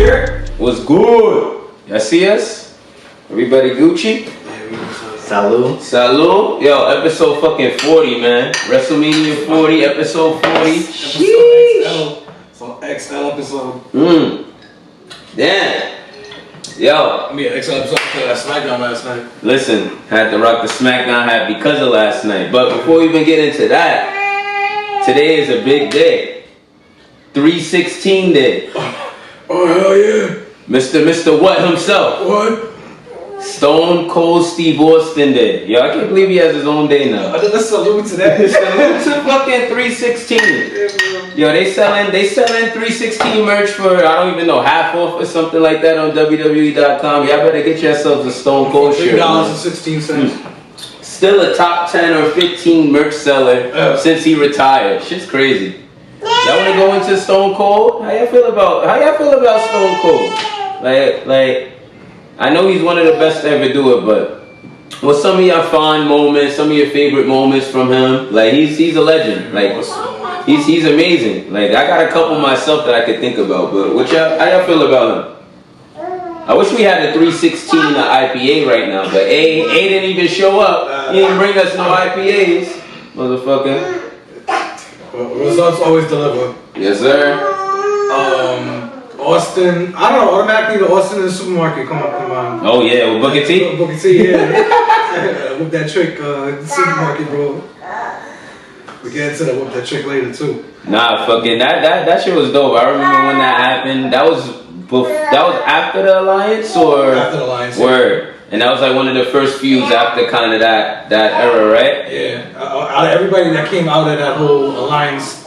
Yeah. What's good? Y'all see us? Everybody Gucci? Salud. Salud. Yo, episode fucking 40, man. WrestleMania 40, episode 40. Episode XL. So XL episode. Damn. Yo. I mean, XL episode because that SmackDown last night. Listen, had to rock the SmackDown hat because of last night. But before we even get into that, today is a big day. 316 day. Oh, hell yeah. Mr. What himself. What? Stone Cold Steve Austin Day. Yo, I can't believe he has his own day now. Let's salute to that. Salute to fucking 316. Yo, they selling 316 merch for, I don't even know, half off or something like that on WWE.com. Y'all better get yourselves a Stone Cold shirt. $3.16. Still a top 10 or 15 merch seller since he retired. Shit's crazy. Y'all wanna go into Stone Cold? How y'all feel about Stone Cold? Like I know he's one of the best to ever do it, but what's some of your fond moments, some of your favorite moments from him? Like he's a legend. Like he's amazing. Like I got a couple myself that I could think about, but how y'all feel about him? I wish we had a 316 IPA right now, but A didn't even show up. He didn't bring us no IPAs, motherfucker. Results always deliver. Yes, sir. Austin, I don't know, automatically the Austin in the supermarket, come on. Oh yeah, with Booker T? Booker T, yeah. Whip that trick, supermarket, bro. We get into that whip that trick later too. Nah, fucking that shit was dope. I remember when that happened. That was after the Alliance or after the Alliance. Word. And that was like one of the first feuds after kind of that era, right? Yeah. Out of everybody that came out of that whole Alliance,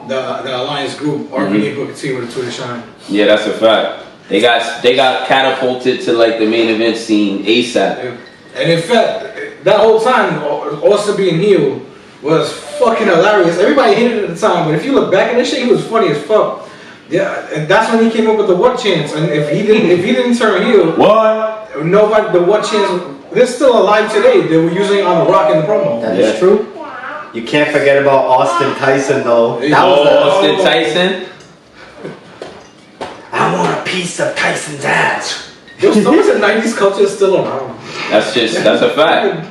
the Alliance group, RVD and Booker T were the two to shine. Yeah, that's a fact. They got catapulted to like the main event scene ASAP. Yeah. And in fact, that whole time, Austin being heel was fucking hilarious. Everybody hated it at the time, but if you look back at this shit, he was funny as fuck. Yeah, and that's when he came up with the what chants. And if he didn't turn heel, what? Nobody, the what chants, they're still alive today. They were using it on the Rock in the promo. That is true. You can't forget about Austin Tyson though. That was Austin Tyson. I want a piece of Tyson's ass. Yo, some of the 90s culture is still around. That's a fact.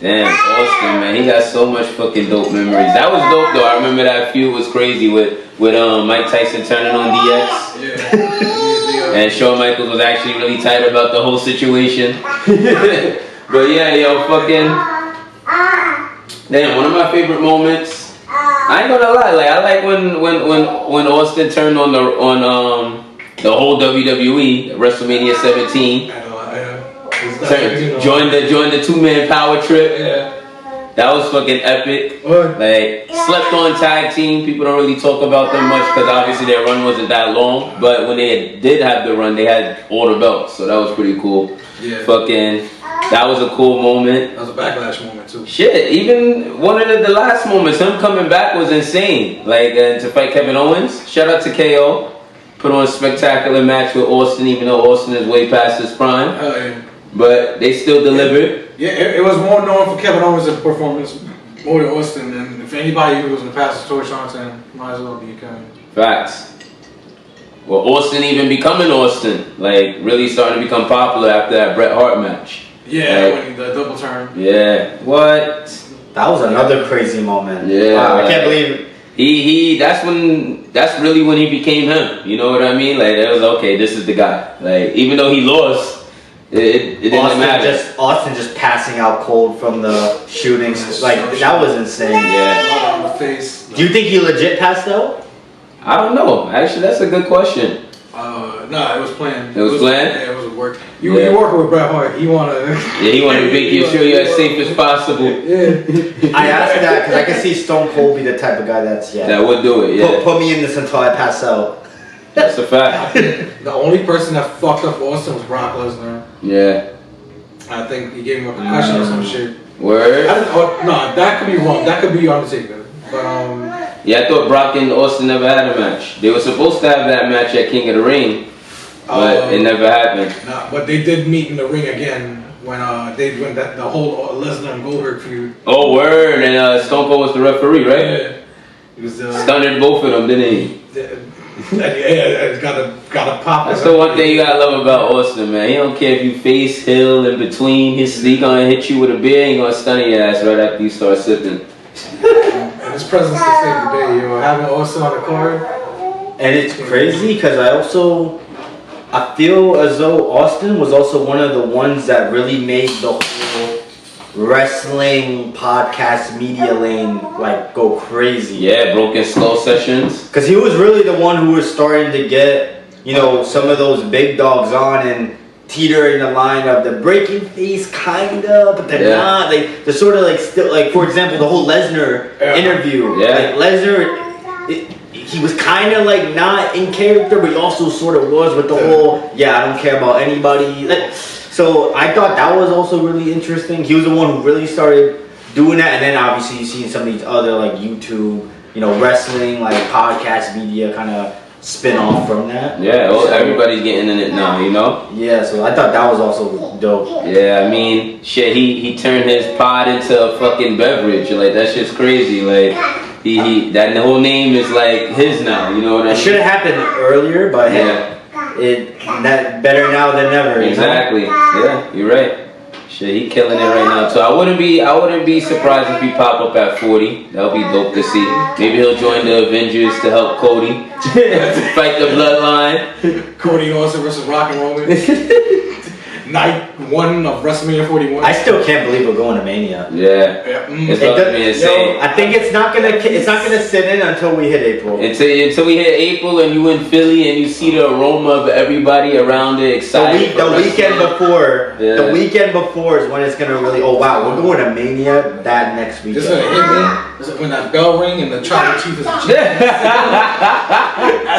Damn, Austin, man, he got so much fucking dope memories. That was dope though. I remember that feud was crazy with Mike Tyson turning on DX. Yeah. And Shawn Michaels was actually really tight about the whole situation. But yeah, yo, fucking. Damn, one of my favorite moments. I ain't gonna lie, like I like when Austin turned on the whole WWE WrestleMania 17. Joined the 2-man power trip. Yeah. That was fucking epic. What? Like slept on tag team. People don't really talk about them much because obviously their run wasn't that long. But when they did have the run, they had all the belts, so that was pretty cool. Yeah. Fucking. That was a cool moment. That was a backlash moment too. Shit, even one of the last moments, him coming back was insane. Like to fight Kevin Owens. Shout out to KO. Put on a spectacular match with Austin, even though Austin is way past his prime. Yeah. But they still delivered. Yeah, it was more known for Kevin Owens' performance more than Austin. And if anybody who was going to pass the torch on to him, might as well be Kevin. Facts. Well, Austin even becoming Austin, like really starting to become popular after that Bret Hart match. Yeah, like, when the double turn. Yeah. What? That was another crazy moment. Yeah. Wow, I can't believe that's really when he became him. You know what I mean? Like it was okay, this is the guy. Like even though he lost, it didn't matter. Austin just passing out cold from the shootings. Like that was insane. Yeah. On the face. Do you think he legit passed out? I don't know. Actually, that's a good question. No, it was planned. It was planned? Yeah, it was a work. You working with Bret Hart. He wanna he wanted to make sure you're as safe as possible. Yeah. I asked that because I can see Stone Cold be the type of guy that would do it, yeah. Put me in this until I pass out. That's a fact. The only person that fucked up Austin was Brock Lesnar. Yeah. I think he gave him a concussion or some shit. Word? No, that could be wrong. That could be Undertaker. But yeah, I thought Brock and Austin never had a match. They were supposed to have that match at King of the Ring, but it never happened. Nah, but they did meet in the ring again when the whole Lesnar and Goldberg feud. Oh, word! And Stone Cold was the referee, right? Yeah. It was stunned both of them, didn't he? It's gotta pop. That's the one thing you gotta love about Austin, man. He don't care if you face, hill, in between. He gonna hit you with a beer. He gonna stun your ass right after you start sipping. And his presence can save the day, yo. Having Austin on the card. And it's crazy because I feel as though Austin was also one of the ones that really made the whole wrestling podcast media lane like go crazy. Yeah, Broken Skull Sessions. Because he was really the one who was starting to get, you know, some of those big dogs on and teetering the line of the breaking face kinda, but they're not. Like they're sort of like still like, for example, the whole Lesnar interview. Yeah. Like Lesnar, he was kind of like not in character, but he also sort of was with the whole I don't care about anybody. Like, so I thought that was also really interesting. He was the one who really started doing that, and then obviously you see some of these other like YouTube, you know, wrestling like podcast media kind of spin off from that. Yeah, everybody's getting in it now, you know? Yeah, so I thought that was also dope. Yeah, I mean, shit, he turned his pod into a fucking beverage. Like, that shit's crazy. Like, that whole name is like his now, you know what I mean? It should have happened earlier, but that better now than never. Exactly. You know? Yeah, you're right. Shit, he killing it right now. So I wouldn't be surprised if he pop up at 40. That'll be dope to see. Maybe he'll join the Avengers to help Cody fight the bloodline. Cody Austin versus Rock and Roman. Night 1 of WrestleMania 41. I still can't believe we're going to Mania. Yeah. It's about to be insane. Yo, I think it's not gonna sit in until we hit April. Until we hit April and you in Philly and you see the aroma of everybody around it excited. The weekend before is when it's gonna really. Oh wow, we're going to Mania that next weekend. This is gonna hit me. When that bell ring and the tribal chief is the chief. That's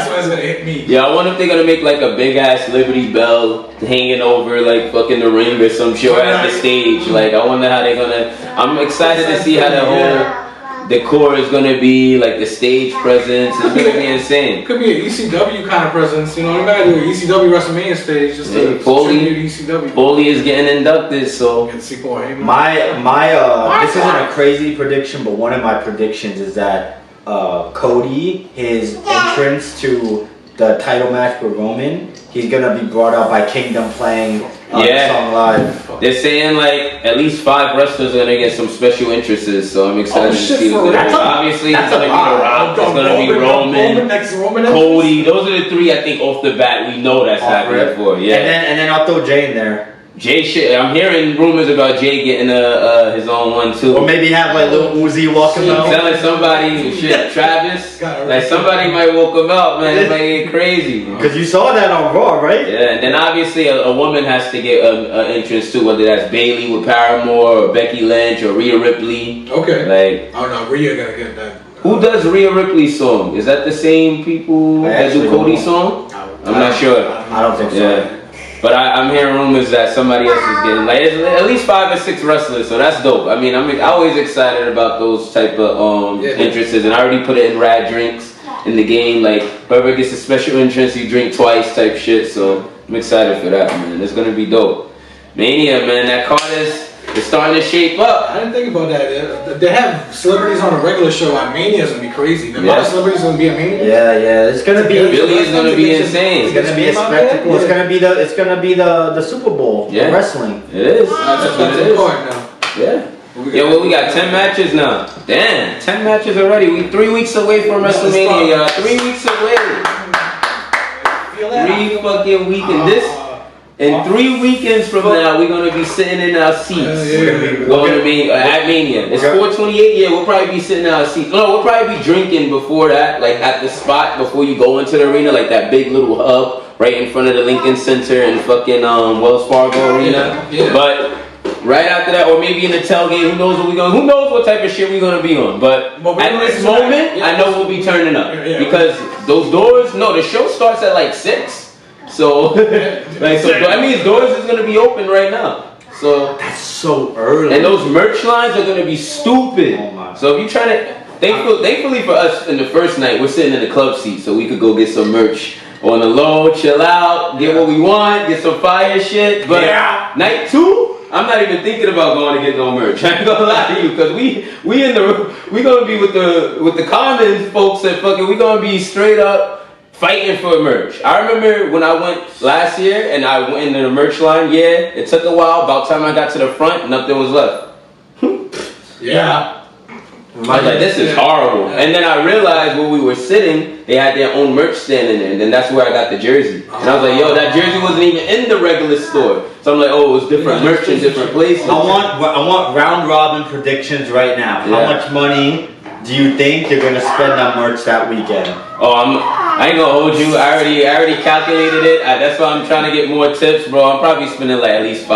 when it's gonna hit me. Yeah, I wonder if they're gonna make like a big ass Liberty Bell hanging over like fucking the ring or some shit at the stage. Like I wonder how they're gonna. I'm excited to see how the whole decor is gonna be, like the stage presence. It's gonna be insane. Could be an ECW kind of presence, you know. You gotta do an ECW WrestleMania stage just to tribute ECW. Paulie is getting inducted, so. This isn't a crazy prediction, but one of my predictions is that Cody, his entrance to the title match with Roman, he's gonna be brought out by Kingdom playing the song live. They're saying like at least 5 wrestlers are gonna get some special interests, so I'm excited to see what they're doing. Obviously, it's gonna be The Rock, it's gonna be Roman, Cody. Those are the 3 I think off the bat we know that's happening for. Yeah, and then I'll throw Jay in there. Jay shit. I'm hearing rumors about Jay getting his own one too. Or maybe have like Lil Uzi walking out. Telling somebody shit, Travis. Like somebody might walk him out, man. It might get crazy. Because you saw that on Raw, right? Yeah, and then obviously a woman has to get an entrance too, whether that's Bayley with Paramore or Becky Lynch or Rhea Ripley. Okay. Like, oh no, Rhea gotta get that. Who does Rhea Ripley's song? Is that the same people that do Cody's song? I'm not sure. I don't think so. Yeah. But I'm hearing rumors that somebody else is getting like at least 5 or 6 wrestlers, so that's dope. I mean, I'm always excited about those type of interests, and I already put it in RAD drinks in the game. Like whoever gets a special entrance, you drink twice type shit. So I'm excited for that, man. It's gonna be dope. Mania, man, that card is starting to shape up. I didn't think about that. They have celebrities on a regular show. Mania's gonna be crazy. The amount of celebrities gonna be at Mania. Yeah, it's gonna be. Billy is gonna be insane. It's gonna be a spectacle. It's gonna be the Super Bowl of wrestling. It is. That's what it is. Now. Yeah. We got 10 matches now. Damn, 10 matches already. We 3 weeks away from WrestleMania, y'all. 3 weeks away. 3 fucking weekends. In 3 weekends from now, we're gonna be sitting in our seats. We're gonna be at Mania. It's 4:28. Yeah, we'll probably be sitting in our seats. No, we'll probably be drinking before that, like at the spot before you go into the arena, like that big little hub right in front of the Lincoln Center and fucking Wells Fargo Arena. Yeah. But right after that, or maybe in the tailgate, who knows what who knows what type of shit we're gonna be on. But at this moment, I know we'll be turning up because those doors. No, the show starts at like 6. So, that means doors is gonna be open right now. So that's so early. And those merch lines are gonna be stupid. Oh so if you trying to, thankfully for us, in the first night we're sitting in the club seat, so we could go get some merch on the low, chill out, get what we want, get some fire shit. But night 2, I'm not even thinking about going to get no merch. I ain't gonna lie to you, cause we gonna be with the common folks that fucking we gonna be straight up fighting for merch. I remember when I went last year and I went into the merch line. Yeah, it took a while. About time I got to the front, nothing was left. Yeah. I was like, this is horrible. And then I realized where we were sitting, they had their own merch stand in there, and then that's where I got the jersey. And I was like, yo, that jersey wasn't even in the regular store. So I'm like, oh, it was different merch in different places. I want round robin predictions right now. How much money do you think you're gonna spend on merch that weekend? Oh, I ain't gonna hold you. I already calculated it. That's why I'm trying to get more tips, bro. I'm probably spending like at least $5.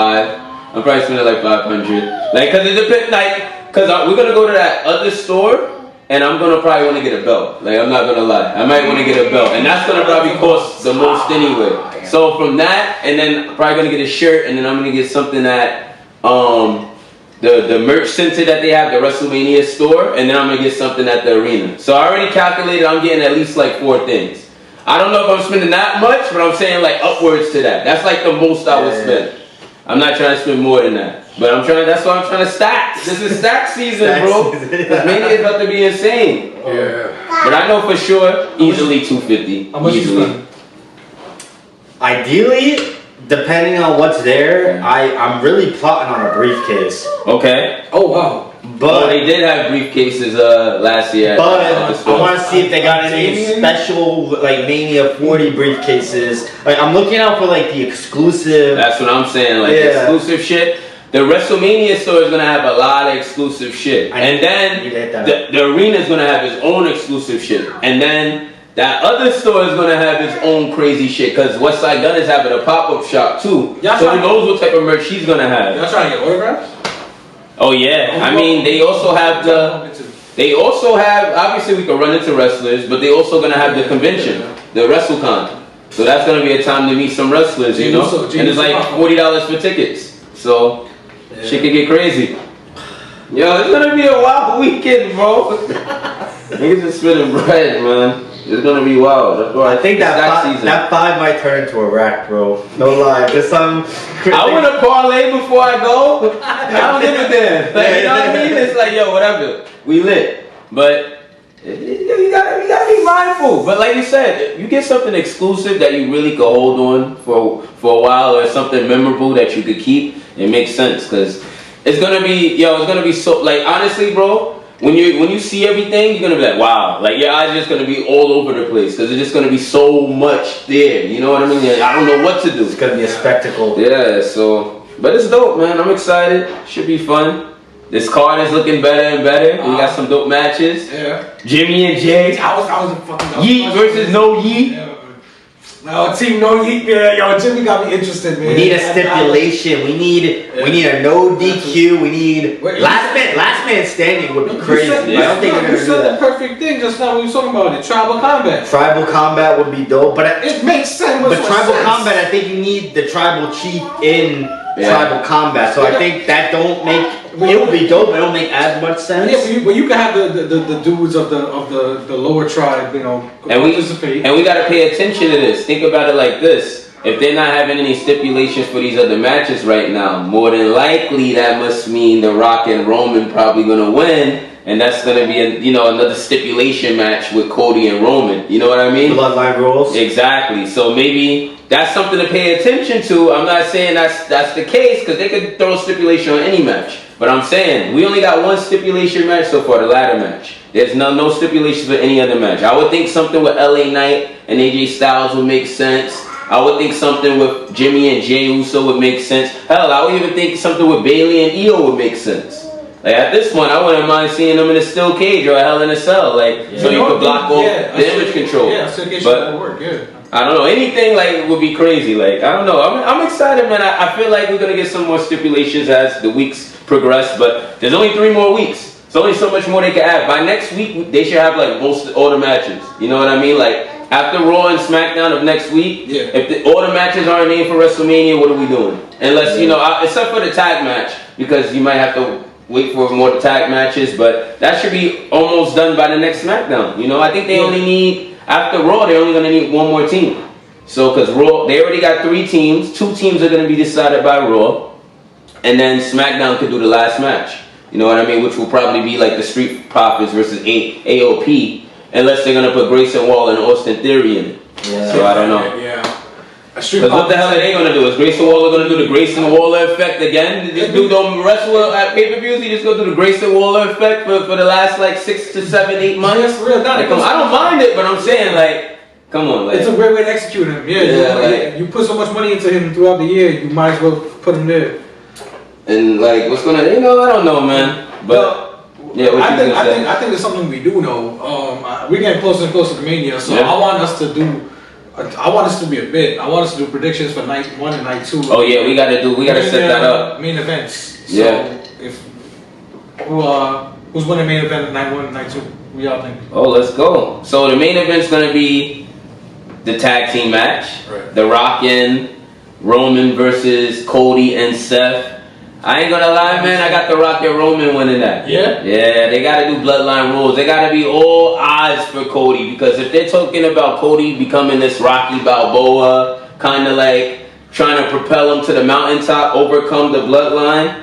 I'm probably spending like 500. Like, cause it depends. Like, cause we're gonna go to that other store, and I'm gonna probably want to get a belt. Like, I'm not gonna lie. I might want to get a belt, and that's gonna probably cost the most anyway. So from that, and then I'm probably gonna get a shirt, and then I'm gonna get something at the merch center that they have, the WrestleMania store, and then I'm gonna get something at the arena. So I already calculated I'm getting at least like 4 things. I don't know if I'm spending that much, but I'm saying like upwards to that. That's like the most I would spend. I'm not trying to spend more than that. But that's why I'm trying to stack. This is stack season, bro. Because Mania is about to be insane. Yeah. But I know for sure, easily $250. How much you spend? Ideally, depending on what's there, I'm really plotting on a briefcase. Okay. Oh wow. But they did have briefcases last year. But I want to see if they got any special like Mania 40 briefcases. Like I'm looking out for like the exclusive. That's what I'm saying. Like exclusive shit. The WrestleMania store is gonna have a lot of exclusive shit, and then the arena is gonna have its own exclusive shit, and then that other store is gonna have its own crazy shit. Cause Westside Gun is having a pop-up shop too, so who knows what type of merch she's gonna have. Y'all trying to get autographs? Oh yeah, I mean they also have obviously we can run into wrestlers, but they also gonna have the convention, the WrestleCon. So that's gonna be a time to meet some wrestlers, you know. And it's like $40 for tickets, so shit could get crazy. Yo, it's gonna be a wild weekend, bro. Niggas is spinning bread, man. It's gonna be wild. That's why I think that 5 might turn into a rack, bro. No lie. There's some. I want to parlay before I go. I don't give a damn. Like, you know what I mean? It's like, yo, whatever. We lit. But you gotta be mindful. But like you said, you get something exclusive that you really could hold on for a while, or something memorable that you could keep. It makes sense because it's gonna be so. Like honestly, bro. When you see everything, you're gonna be like, wow, like your eyes are just gonna be all over the place because it's just gonna be so much there. You know what I mean? I don't know what to do. It's gonna be a spectacle. Yeah, so but it's dope, man. I'm excited. Should be fun. This card is looking better and better. We got some dope matches. Yeah. Jimmy and Jay. I was fucking. Yeet versus No Yeet. Yeah. No, team No Yeet, man. Yo, Jimmy got me interested, man. We need a stipulation. We need a no DQ. We need last man standing would be crazy. I don't think we're gonna do that. The perfect thing just now we were talking about it. Tribal combat. Tribal combat would be dope, but it makes sense. But tribal combat, I think you need the tribal chief in tribal combat. So I think that don't make. It would be dope, but it don't make as much sense. Yeah, but you can have the dudes of the lower tribe, you know, participate. And we gotta pay attention to this. Think about it like this. If they're not having any stipulations for these other matches right now, more than likely that must mean The Rock and Roman probably gonna win. And that's gonna be another stipulation match with Cody and Roman. You know what I mean? Bloodline rules. Exactly. So maybe that's something to pay attention to. I'm not saying that's the case because they could throw stipulation on any match. But I'm saying we only got one stipulation match so far, the ladder match. There's no stipulations for any other match. I would think something with LA Knight and AJ Styles would make sense. I would think something with Jimmy and Jey Uso would make sense. Hell, I would even think something with Bayley and Io would make sense. Like at this point, I wouldn't mind seeing them in a steel cage or a Hell in a Cell, so you could block off the image control. Yeah, steel cage would work. Yeah. I don't know, anything like would be crazy. Like I don't know, I'm excited, man. I feel like we're gonna get some more stipulations as the weeks progress, but there's only 3 more weeks. There's only so much more they can add. By next week, they should have like all the matches. You know what I mean? Like after Raw and SmackDown of next week, if all the matches aren't named for WrestleMania, what are we doing? Unless except for the tag match, because you might have to wait for more tag matches, but that should be almost done by the next SmackDown. You know, I think they only need, after Raw, they're only going to need 1 more team. So, because Raw, they already got 3 teams. 2 teams are going to be decided by Raw. And then SmackDown could do the last match. You know what I mean? Which will probably be like the Street Profits versus AOP. Unless they're going to put Grayson Waller and Austin Theory in it. Yeah. So I don't know. Yeah. Because what the hell are they gonna do? Is Grayson Waller gonna do the Grayson Waller effect again? This dude don't wrestle at pay-per-views. He just go do the Grayson Waller effect for the last like 6 to 7, 8 months. That's real. Like, I don't mind it, but I'm saying like, come on, like it's a great way to execute him. Yeah, you put so much money into him throughout the year, you might as well put him there. And like, what's gonna? I don't know, man. But yeah, what you gonna say? I think there's something we do know. We're getting closer and closer to Mania, so I want us to do. I want us to be a bit. I want us to do predictions for night 1 and night 2. Oh yeah, we gotta set that up. Main events. So Yeah. If who's winning main event night 1 and night 2? What y'all think? Oh, let's go. So the main event's gonna be the tag team match. Right. The Rock and Roman versus Cody and Seth. I ain't gonna lie, man. I got the Rock and Roman winning that. Yeah? Yeah, they gotta do bloodline rules. They gotta be all odds for Cody, because if they're talking about Cody becoming this Rocky Balboa, kind of like trying to propel him to the mountaintop, overcome the bloodline,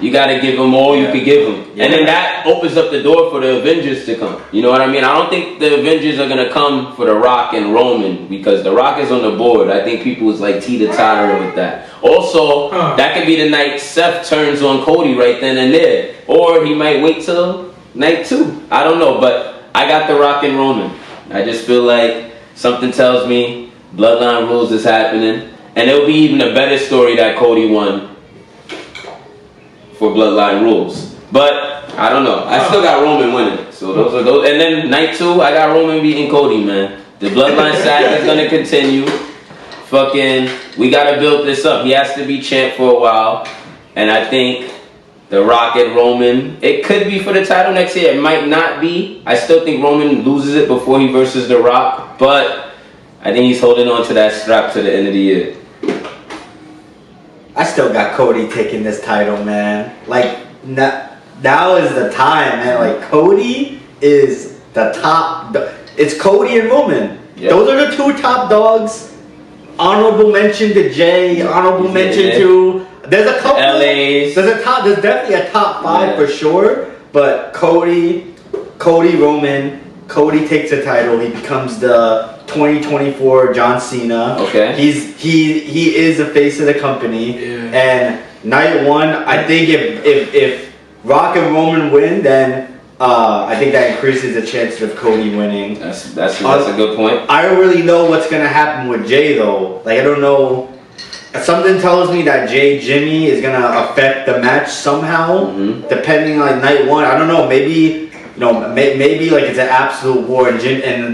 you gotta give him all you could give him. Yeah. And then that opens up the door for the Avengers to come. You know what I mean? I don't think the Avengers are gonna come for the Rock and Roman, because the Rock is on the board. I think people is like teeter-tottering with that. Also, that could be the night Seth turns on Cody right then and there. Or he might wait till night 2. I don't know, but I got the Rock and Roman. I just feel like something tells me bloodline rules is happening. And it'll be even a better story that Cody won for bloodline rules. But I don't know. I still got Roman winning. So those are those. And then night 2, I got Roman beating Cody, man. The bloodline saga is gonna continue. We gotta build this up. He has to be champ for a while. And I think the Rock and Roman, it could be for the title next year. It might not be. I still think Roman loses it before he versus the Rock. But I think he's holding on to that strap to the end of the year. I still got Cody taking this title, man. Like, now is the time, man. Like, Cody is the top. It's Cody and Roman. Yep. Those are the 2 top dogs. Honorable mention to Jay. Honorable mention to. There's a couple. LA's. There's definitely a top 5 for sure. But Cody, Roman. Cody takes the title. He becomes the 2024 John Cena. Okay. He is the face of the company. Yeah. And night 1, I think if Rock and Roman win, then I think that increases the chances of Cody winning. That's a good point. I don't really know what's gonna happen with Jay though. Like, I don't know. Something tells me that Jimmy is gonna affect the match somehow, depending on night 1. I don't know. Maybe. Maybe like it's an absolute war, and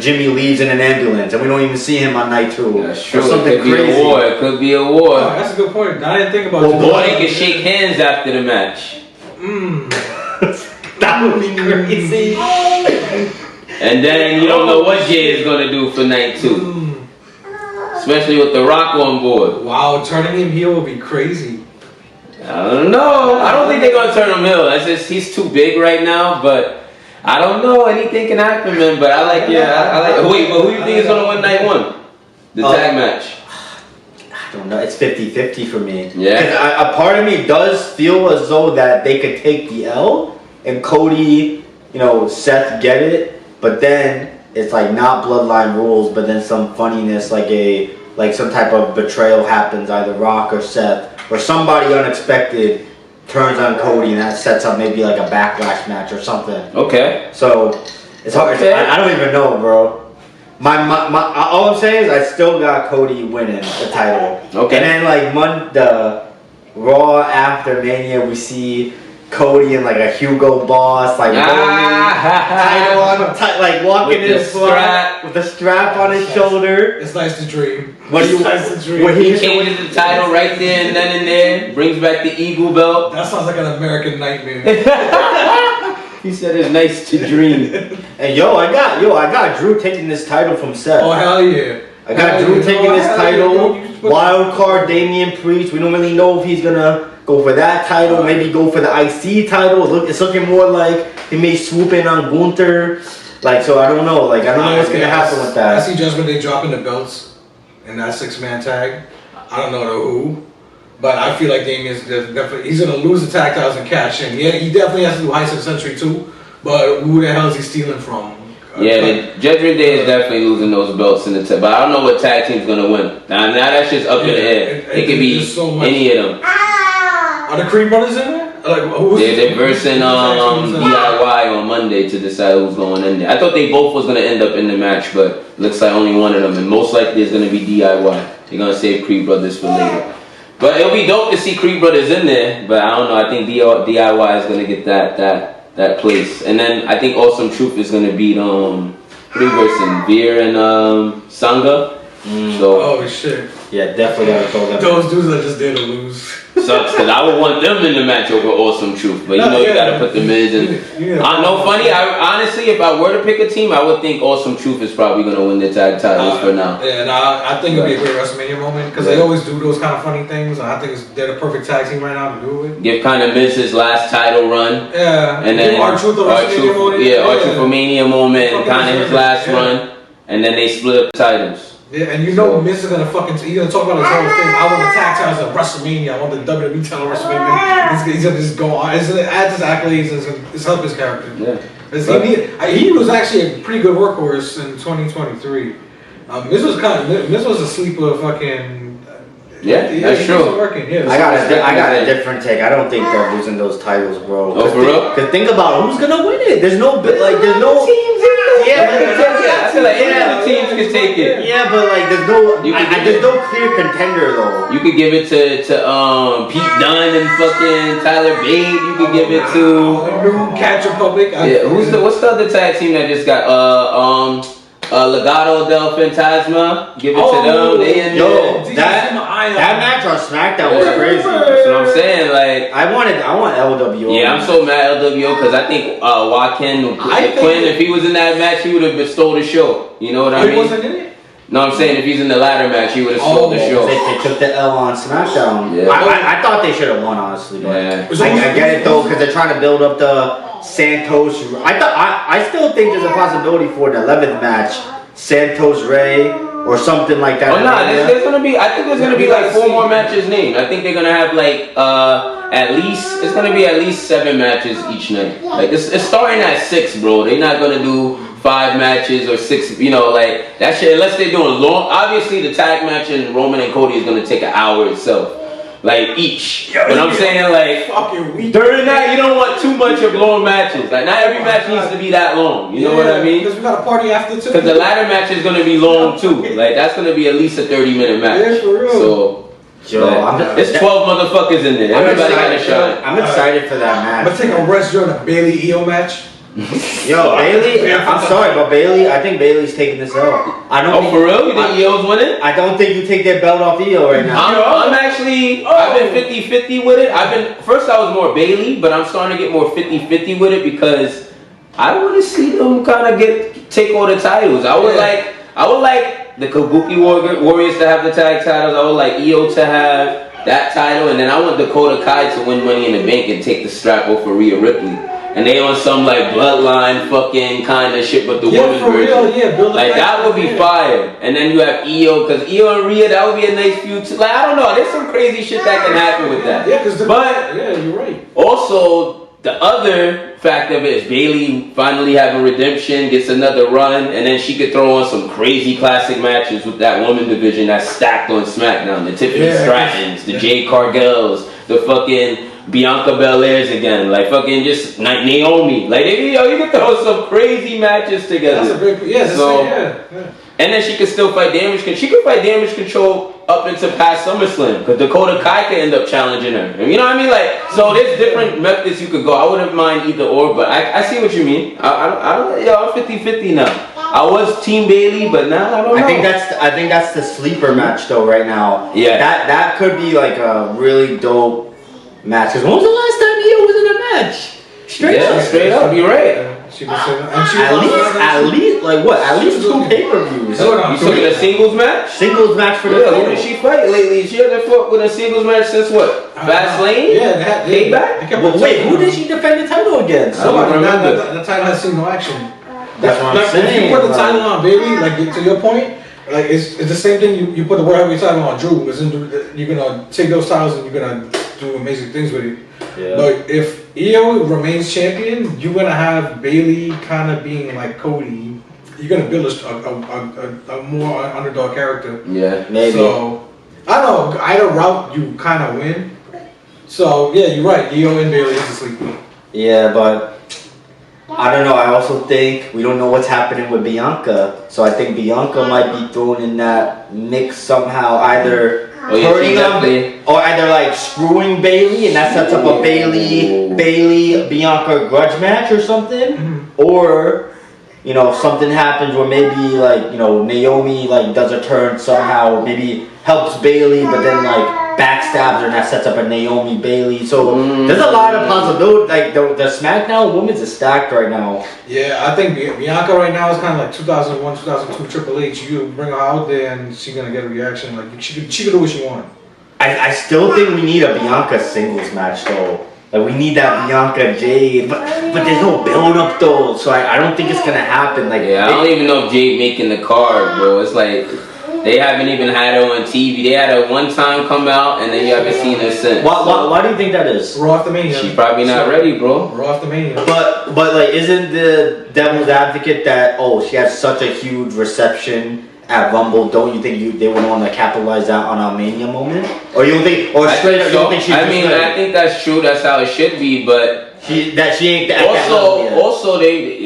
Jimmy leaves in an ambulance, and we don't even see him on night 2. That's true. Or something it could crazy. Be a war. It could be a war. Oh, that's a good point. I didn't think about it. Or they could shake hands after the match. That would be crazy. And then you don't know what Jay is gonna do for night 2, especially with the Rock on board. Wow, turning him heel would be crazy. I don't know. I don't think they're gonna turn him heel. That's just he's too big right now, but. I don't know. Anything can happen, man. But I like. Wait, but who do you think is gonna win night 1? The tag match. I don't know. It's 50-50 for me. Yeah. A part of me does feel as though that they could take the L and Cody, Seth get it, but then it's like not bloodline rules, but then some funniness, like some type of betrayal happens, either Rock or Seth or somebody unexpected turns on Cody, and that sets up maybe like a backlash match or something. Okay. So it's hard. Okay. I don't even know, bro. My all I'm saying is I still got Cody winning the title. Okay. And then like the Raw after Mania, we see Cody in like a Hugo Boss, like title on, like walking in his strap with the strap on his shoulder. It's nice to dream. What do you nice to dream. He changes the title right there and then and there, brings back the Eagle belt. That sounds like an American nightmare. He said it's nice to dream. And I got Drew taking this title from Seth. Oh hell yeah. I got Drew taking this title. Wild card Damian Priest. We don't really know if he's gonna go for that title. Maybe go for the IC title. It's looking more like he may swoop in on Gunther. Like, so I don't know. Like, I don't know what's gonna happen with that. I see Judgment Day dropping the belts in that 6-man tag. I don't know who, but I feel like Damian's definitely he's gonna lose the tag titles and cash in. Yeah, he definitely has to do Heist of the Century too. But who the hell is he stealing from? Yeah, the Judgment Day is definitely losing those belts in the but I don't know what tag team's gonna win. Now that's just up in the air. It could be any of them. Are the Creed brothers in there? Like, they're versing DIY on Monday to decide who's going in there. I thought they both was gonna end up in the match, but looks like only one of them, and most likely it's gonna be DIY. They're gonna save Creed brothers for later. But it'll be dope to see Creed brothers in there. But I don't know. I think DIY is gonna get that place, and then I think Awesome Truth is gonna beat who they versing? Veer and Sangha. So oh shit. Yeah, definitely gotta throw them. Those dudes are just there to lose. Sucks, because I would want them in the match over Awesome Truth. But you know, you gotta put the Miz in. No funny, honestly, if I were to pick a team, I would think Awesome Truth is probably gonna win the tag titles for now. Yeah, and I think it'll be a great WrestleMania moment, because they always do those kind of funny things. I think they're the perfect tag team right now to do it. Give kind of Miz his last title run. Yeah. And then R-Truth moment. Yeah, R-Truth Mania moment, and kind of his last run. And then they split up the titles. Yeah, and you know Miz is gonna he's gonna talk about his whole thing. I want the tag titles at WrestleMania. I want the WWE title at WrestleMania. He's gonna just go on. It's gonna add his accolades. It's help his character. Yeah. He was actually a pretty good workhorse in 2023. Miz was a sleeper fucking. That's true. I got a different take. I don't think they're losing those titles, bro. Oh, for real? Cause think about it, who's gonna win it? There's no teams in it. Yeah, I feel like any of the teams can take it. Yeah, but like there's no clear contender though. You could give it to Pete Dunne and fucking Tyler Bate. You could give it to Catch Republic. What's the other tag team that just got Legado del Fantasma? Give it to them. They in that match on SmackDown was crazy. That's what I'm saying. Like I want LWO. Yeah, I'm so mad LWO because I think Joaquin Quinn, if he was in that match, he would have stole the show. You know what I mean? He wasn't in it? No, I'm saying if he's in the ladder match, he would have stole the show. They took the L on SmackDown. Yeah. I thought they should have won, honestly. But yeah. I get it though, because they're trying to build up the Santos. I still think there's a possibility for the 11th match, Santos Ray or something like that. Oh no, there's gonna be. I think there's gonna be like 4 more matches named. I think they're gonna have like it's gonna be at least 7 matches each night. Like it's starting at 6, bro. They're not gonna do 5 matches or 6. You know, like that shit. Unless they're doing long. Obviously, the tag match in Roman and Cody is gonna take an hour itself. Like each. But I'm saying like during that you don't want too much of long matches. Like not every match needs to be that long. You know what I mean? Because we got a party after too. Because the ladder match is gonna be long too. Like that's gonna be at least a 30-minute match. Yeah, for real. So it's 12 motherfuckers in there. Everybody got a shot. I'm excited for that match. I'm gonna take a rest during the Bailey EO match. Yo, Bailey, I'm sorry, but Bailey, I think Bailey's taking this L. I don't think, for real? You think EO's winning? I don't think you take that belt off EO right now. I'm actually, I've been 50-50 with it. First I was more Bailey, but I'm starting to get more 50-50 with it because I want to see them kind of take all the titles. I would like the Kabuki Warriors to have the tag titles. I would like EO to have that title, and then I want Dakota Kai to win Money in the Bank and take the strap off for Rhea Ripley. And they on some like bloodline fucking kind of shit, but the women's version. Like that would be fire. And then you have EO, because EO and Rhea, that would be a nice feud too. Like I don't know, there's some crazy shit that can happen with that. Yeah, you're right. Also, the other fact of it is Bailey finally having redemption, gets another run, and then she could throw on some crazy classic matches with that woman division that's stacked on SmackDown. The Tiffany Strattons, the Jade Cargills, the fucking Bianca Belairs again, like fucking just like Naomi. Like you can throw some crazy matches together. That's a great And then she could still fight damage control. She could fight damage control up into past SummerSlam, because Dakota Kai could end up challenging her. You know what I mean? Like, so there's different methods you could go. I wouldn't mind either or, but I see what you mean. I'm 50-50 now. I was Team Bailey, but now I don't know. I think that's the sleeper match though right now. Yeah. That could be like a really dope match. Because when was the last time EO was in a match? Straight up. You're right. At least, like what? At least 2 pay-per-views. You took a singles match? Singles match for the who did she fight lately? She hasn't fought with a singles match since what? Fastlane? Yeah, Payback? But wait, who did she defend the title against? I don't remember. The title has seen no action. That's what I'm saying. If you put the title on Bailey, like to your point, like it's the same thing. You put the World Heavyweight title on Drew. You're gonna take those titles and you're gonna do amazing things with it. Yeah. But if EO remains champion, you're gonna have Bailey kind of being like Cody you're gonna build a more underdog character. Yeah, maybe. So I don't know. Either route you kind of win. So yeah, you're right. Io and Bailey is the sleeper. Yeah, but I don't know. I also think we don't know what's happening with Bianca. So I think Bianca might be thrown in that mix somehow. Either hurting them, or either like screwing Bailey, and that sets up a Bailey Bianca grudge match or something. Or you know, if something happens where maybe like, you know, Naomi like does a turn somehow, maybe helps Bailey, but then like backstabs her and that sets up a Naomi Bailey. So there's a lot of possibilities. Like the SmackDown women's is stacked right now. Yeah, I think Bianca right now is kind of like 2001, 2002 Triple H. You bring her out there and she's gonna get a reaction. Like she could do what she wants. I still think we need a Bianca singles match though. Like we need that Bianca Jade, but there's no build up though, so I don't think it's gonna happen. Like I don't even know if Jade making the card, bro. It's like they haven't even had her on TV. They had her one time come out, and then you haven't seen her since. Why do you think that is? Raw after Mania. She's probably not ready, bro. Raw after Mania. But like, isn't the devil's advocate that she has such a huge reception at Rumble? Don't you think they would want to capitalize that on a Mania moment? Or you don't think? Or straight up, you don't think she's? I mean, I think that's true. That's how it should be, but. She ain't at that also, level yet. also,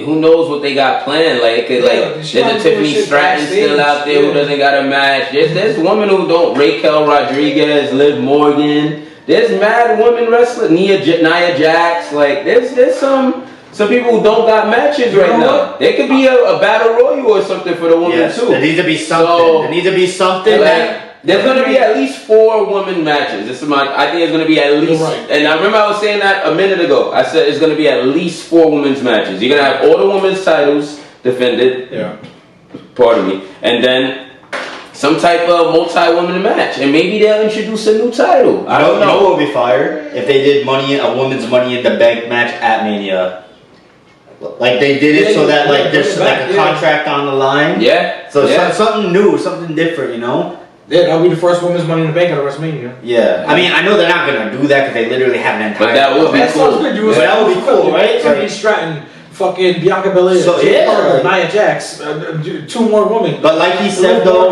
who knows what they got planned? Like, it could, there's a Tiffany Stratton still out there who doesn't got a match. There's women who don't. Raquel Rodriguez, Liv Morgan. There's mad women wrestlers. Nia Jax. Like, there's some people who don't got matches right now. There could be a battle royal or something for the women too. There needs to be something. There needs to be something there's going to be at least 4 women matches. I think it's going to be at least. Right. And I remember I was saying that a minute ago. I said it's going to be at least 4 women's matches. You're going to have all the women's titles defended. Yeah. Pardon me. And then some type of multi-woman match. And maybe they'll introduce a new title. I don't know. You know what would be fire? If they did a women's Money in the Bank match at Mania. Like they did it so that like there's like a contract on the line. Yeah. So something new, something different, you know? Yeah, that'll be the first women's Money in the Bank at WrestleMania. Yeah. I mean, I know they're not gonna do that because they literally have an entire. But that would be cool. But that would be cool, right? Tiffany Stratton, fucking Bianca Belair, Nia Jax, 2 more women. But like he said though,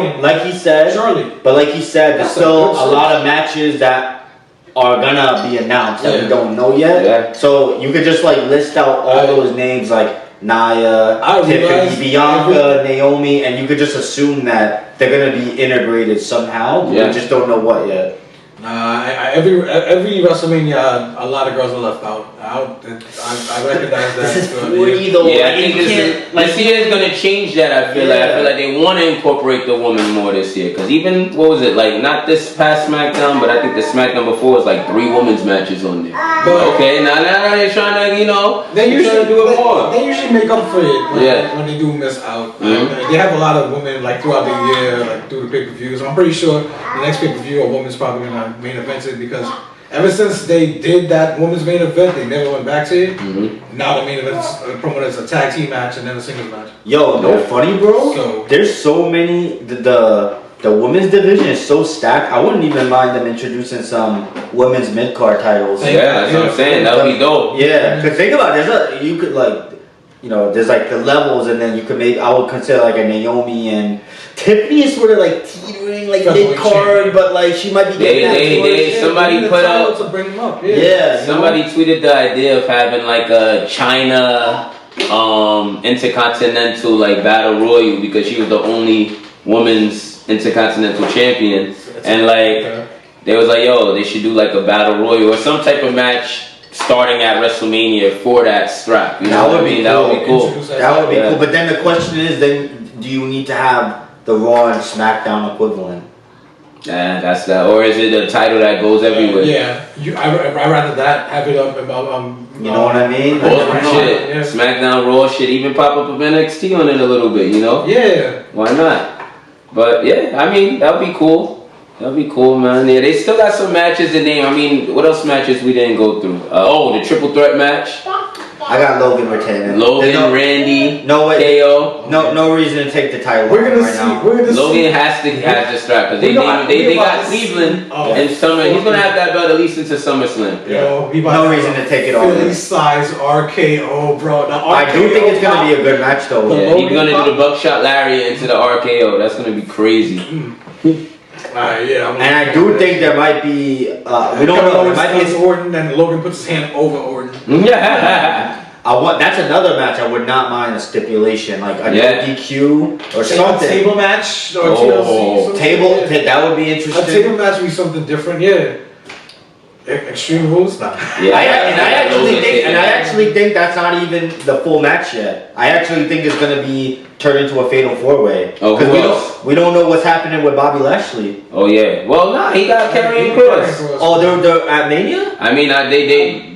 Charlie. But like he said, there's still a lot of matches that are gonna be announced that we don't know yet. Yeah. So you could just like list out all those names like Nia, Tiffany, Bianca, Naomi, and you could just assume that they're gonna be integrated somehow. But we just don't know what yet. Every WrestleMania, a lot of girls are left out. I recognize that. This is 40 though. Yeah, I think this year is gonna change that. I feel like they want to incorporate the woman more this year. Because even not this past SmackDown, but I think the SmackDown before was like 3 women's matches on there. But okay, now they're trying to they usually do it more. They usually make up for it when they do miss out. They have a lot of women like throughout the year, like through the pay-per-views. I'm pretty sure the next pay-per-view a woman's probably gonna main event it because ever since they did that women's main event, they never went back to it. Now the main event's promoted as a tag team match and then a singles match. Yo, no funny, bro. So there's so many. The women's division is so stacked. I wouldn't even mind them introducing some women's mid card titles. Yeah, that's what I'm saying. That would be dope. Yeah, because think about it. You could there's like the levels, and then you could I would consider like a Naomi and Tiffany is sort of like teetering like mid card, but like she might be getting somebody put out to bring them up. Somebody tweeted the idea of having like a China intercontinental like battle royal because she was the only women's intercontinental champion, and like they was like, yo, they should do like a battle royal or some type of match starting at WrestleMania for that strap. You know what I mean? That would be cool. That would be cool. But then the question is, then do you need to have the Raw and SmackDown equivalent? That's that. Or is it a title that goes everywhere? I'd rather that have it up about you know what I mean? Shit. Yeah. SmackDown, Raw, shit, even pop up of NXT on it a little bit, you know? Yeah. Why not? But yeah, I mean, that would be cool. That'd be cool, man. Yeah, they still got some matches to name. I mean, what else matches we didn't go through? The triple threat match. I got Logan retaining. Logan, Randy, no way, KO. no reason to take the title. We're gonna right see. now. Logan has to strap because they got Cleveland and Summer. He's gonna have that belt at least into SummerSlam. Yeah. No reason to take it off. Philly size RKO, bro. I do think it's gonna be a good match though. Yeah, he's gonna do the buckshot lariat into the RKO. That's gonna be crazy. And I do think there might be. We don't know. There might be Orton, and Logan puts his hand over Orton. Yeah. That's another match. I would not mind a stipulation, like a DQ or something. Table match or TLC. Table. That would be interesting. A table match would be something different. Yeah. Extreme Rules. Nah. Yeah. I actually think that's not even the full match yet. I actually think it's gonna be turned into a fatal 4-way. Oh, because we don't know what's happening with Bobby Lashley. Oh yeah. Well, nah, he got Karrion Kross. Oh, they're at Mania. I mean,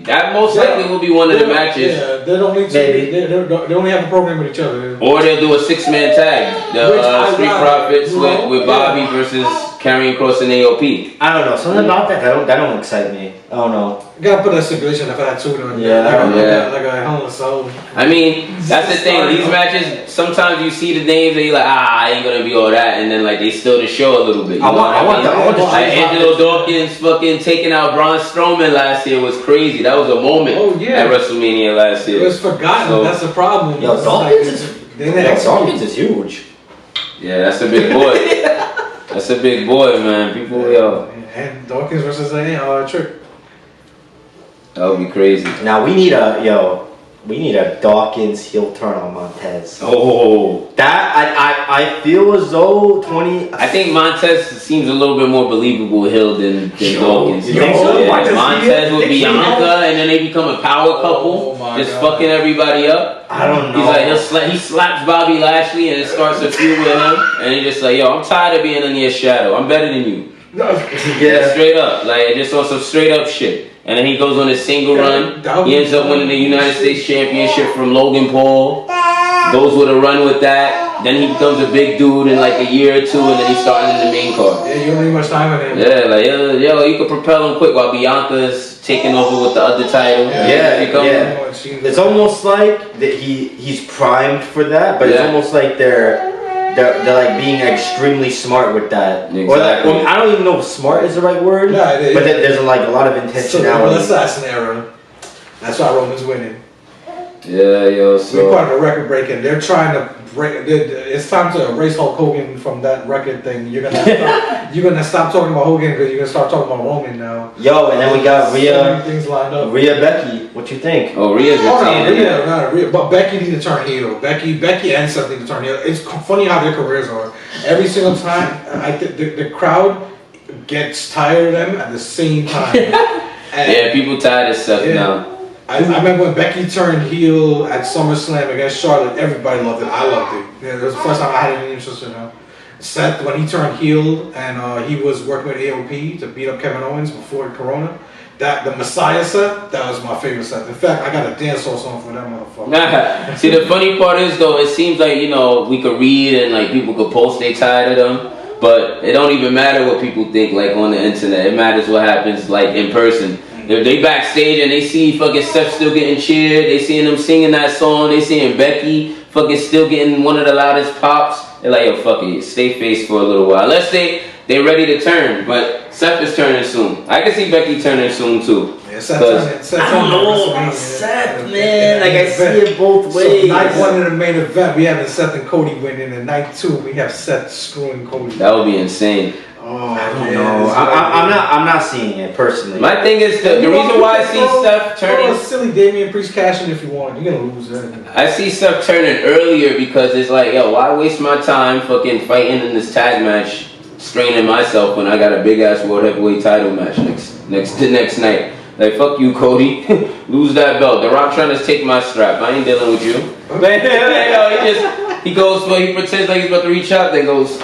that most likely will be one of the matches. Yeah, they only they only have a program with each other. Or they'll do a 6-man tag. The Street Profits with Bobby versus Karrion Kross and AOP. I don't know. Something about that don't excite me. I don't know. You gotta put a stipulation if I had two on. Yeah. Like a Hell in a Cell. I mean, that's the thing. These matches, sometimes you see the names and you're like, I ain't gonna be all that, and then like they steal the show a little bit. I want the like Angelo Dawkins fucking taking out Braun Strowman last year was crazy. That was a moment at WrestleMania last year. It was forgotten. So, that's the problem. Yo, Dawkins is huge. Yeah, that's a big boy. That's a big boy, man. People, And Dawkins versus Trick. That would be crazy. Now we need a Dawkins heel turn on Montez. Oh, that I feel as though 20. I think Montez seems a little bit more believable heel than Dawkins. You think so? Yeah, Montez with Bianca, and then they become a power couple, just fucking everybody up. I don't know. He's like he slaps Bobby Lashley and it starts a feud with him, and he's just like, yo, I'm tired of being in your shadow. I'm better than you. Yeah, straight up, like just on some straight up shit. And then he goes on his single run. He ends up winning the United States Championship from Logan Paul. Goes with a run with that. Then he becomes a big dude in like a year or two, and then he's starting in the main card. Yeah, you don't need much time with him. Yeah, like yo, you can propel him quick while Bianca's taking over with the other title. Yeah. It's almost like that he's primed for that, but it's almost like they're like being extremely smart with that. Exactly. Or like, I don't even know if smart is the right word. Yeah, but there's a lot of intentionality. So, assassin era. That's why Roman's winning. Yeah, yo. So we're part of the record breaking. They're trying to break. It's time to erase Hulk Hogan from that record thing. You're gonna stop talking about Hogan because you're gonna start talking about Roman now. Yo, and then we got Rhea. Things lined up. Rhea Becky. What you think? Oh, Rhea's Rhea, but Becky needs to turn heel. Becky and Seth need to turn heel. It's funny how their careers are. Every single time, the crowd gets tired of them at the same time. Yeah, people tired of Seth now. I remember when Becky turned heel at SummerSlam against Charlotte, everybody loved it. I loved it. Yeah, it was the first time I had any interest in him. Seth, when he turned heel and he was working with AOP to beat up Kevin Owens before Corona, the Messiah Seth, that was my favorite Seth. In fact, I got a dance song for that motherfucker. See, the funny part is though, it seems like we could read and like people could post they tired of them, but it don't even matter what people think like on the internet. It matters what happens like in person. If they backstage and they see fucking Seth still getting cheered, they seeing them singing that song, they seeing Becky fucking still getting one of the loudest pops, they're like, yo, fuck it, stay face for a little while. Unless they're ready to turn, but Seth is turning soon. I can see Becky turning soon too. Yeah, Seth I don't know about Seth, man. Like I see it both ways. So night 1 in the main event, we have Seth and Cody winning, and night 2 we have Seth screwing Cody. That would be insane. Oh, I don't know. I'm not seeing it personally. My thing is the reason why I see Seth turning. A silly Damian Priest cashing if you want. You're gonna lose that. I see Seth turning earlier because it's like, yo, why waste my time fucking fighting in this tag match, straining myself when I got a big ass world heavyweight title match next night. Like, fuck you, Cody. Lose that belt. The Rock trying to take my strap. I ain't dealing with you. He pretends like he's about to reach out, then goes,